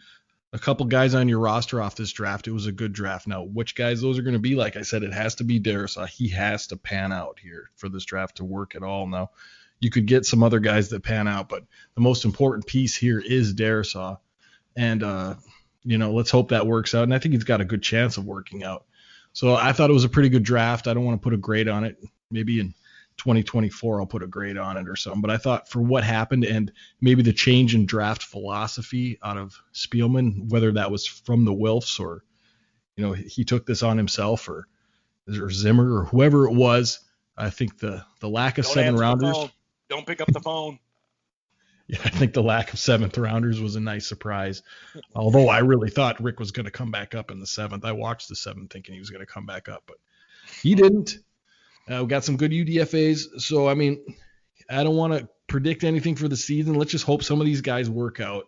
a couple guys on your roster off this draft. It was a good draft. Now, which guys those are going to be? Like I said, it has to be Darrisaw. He has to pan out here for this draft to work at all. Now, you could get some other guys that pan out, but the most important piece here is Darrisaw. And, let's hope that works out. And I think he's got a good chance of working out. So I thought it was a pretty good draft. I don't want to put a grade on it. Maybe in 2024 I'll put a grade on it or something. But I thought for what happened and maybe the change in draft philosophy out of Spielman, whether that was from the Wilfs or he took this on himself, or Zimmer or whoever it was. I think the lack of Don't 7 answer rounders. the phone. Don't pick up the phone. Yeah, I think the lack of 7th rounders was a nice surprise. Although I really thought Rick was going to come back up in the 7th. I watched the 7th thinking he was going to come back up, but he didn't. We got some good UDFAs. So, I mean, I don't want to predict anything for the season. Let's just hope some of these guys work out.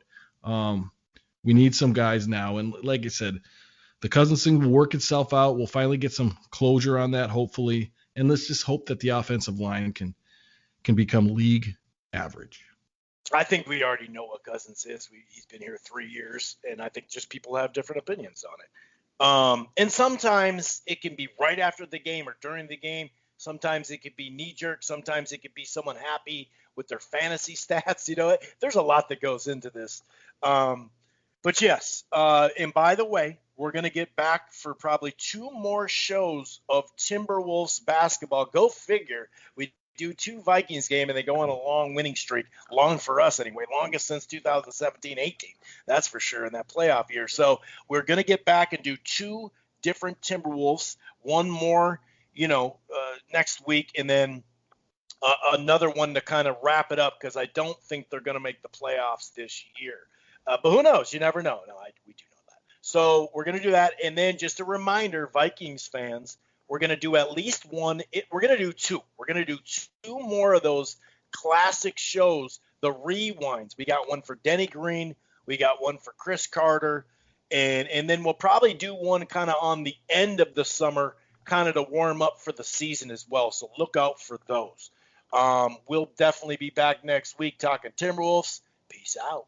We need some guys now. And like I said, the Cousins thing will work itself out. We'll finally get some closure on that, hopefully. And let's just hope that the offensive line can become league average. I think we already know what Cousins is. He's been here 3 years, and I think just people have different opinions on it. And sometimes it can be right after the game or during the game. Sometimes it could be knee-jerk. Sometimes it could be someone happy with their fantasy stats. There's a lot that goes into this. But yes, and by the way, we're going to get back for probably 2 more shows of Timberwolves basketball. Go figure. We do 2 Vikings game and they go on a long winning streak. Long for us anyway. Longest since 2017-18. That's for sure in that playoff year. So we're going to get back and do 2 different Timberwolves. One more, next week, and then another one to kind of wrap it up because I don't think they're going to make the playoffs this year. But who knows? You never know. No, we do know that. So we're going to do that. And then just a reminder, Vikings fans, we're going to do at least one. We're going to do 2. We're going to do 2 more of those classic shows, the rewinds. We got one for Denny Green. We got one for Chris Carter. And then we'll probably do one kind of on the end of the summer, kind of to warm up for the season as well. So look out for those. We'll definitely be back next week talking Timberwolves. Peace out.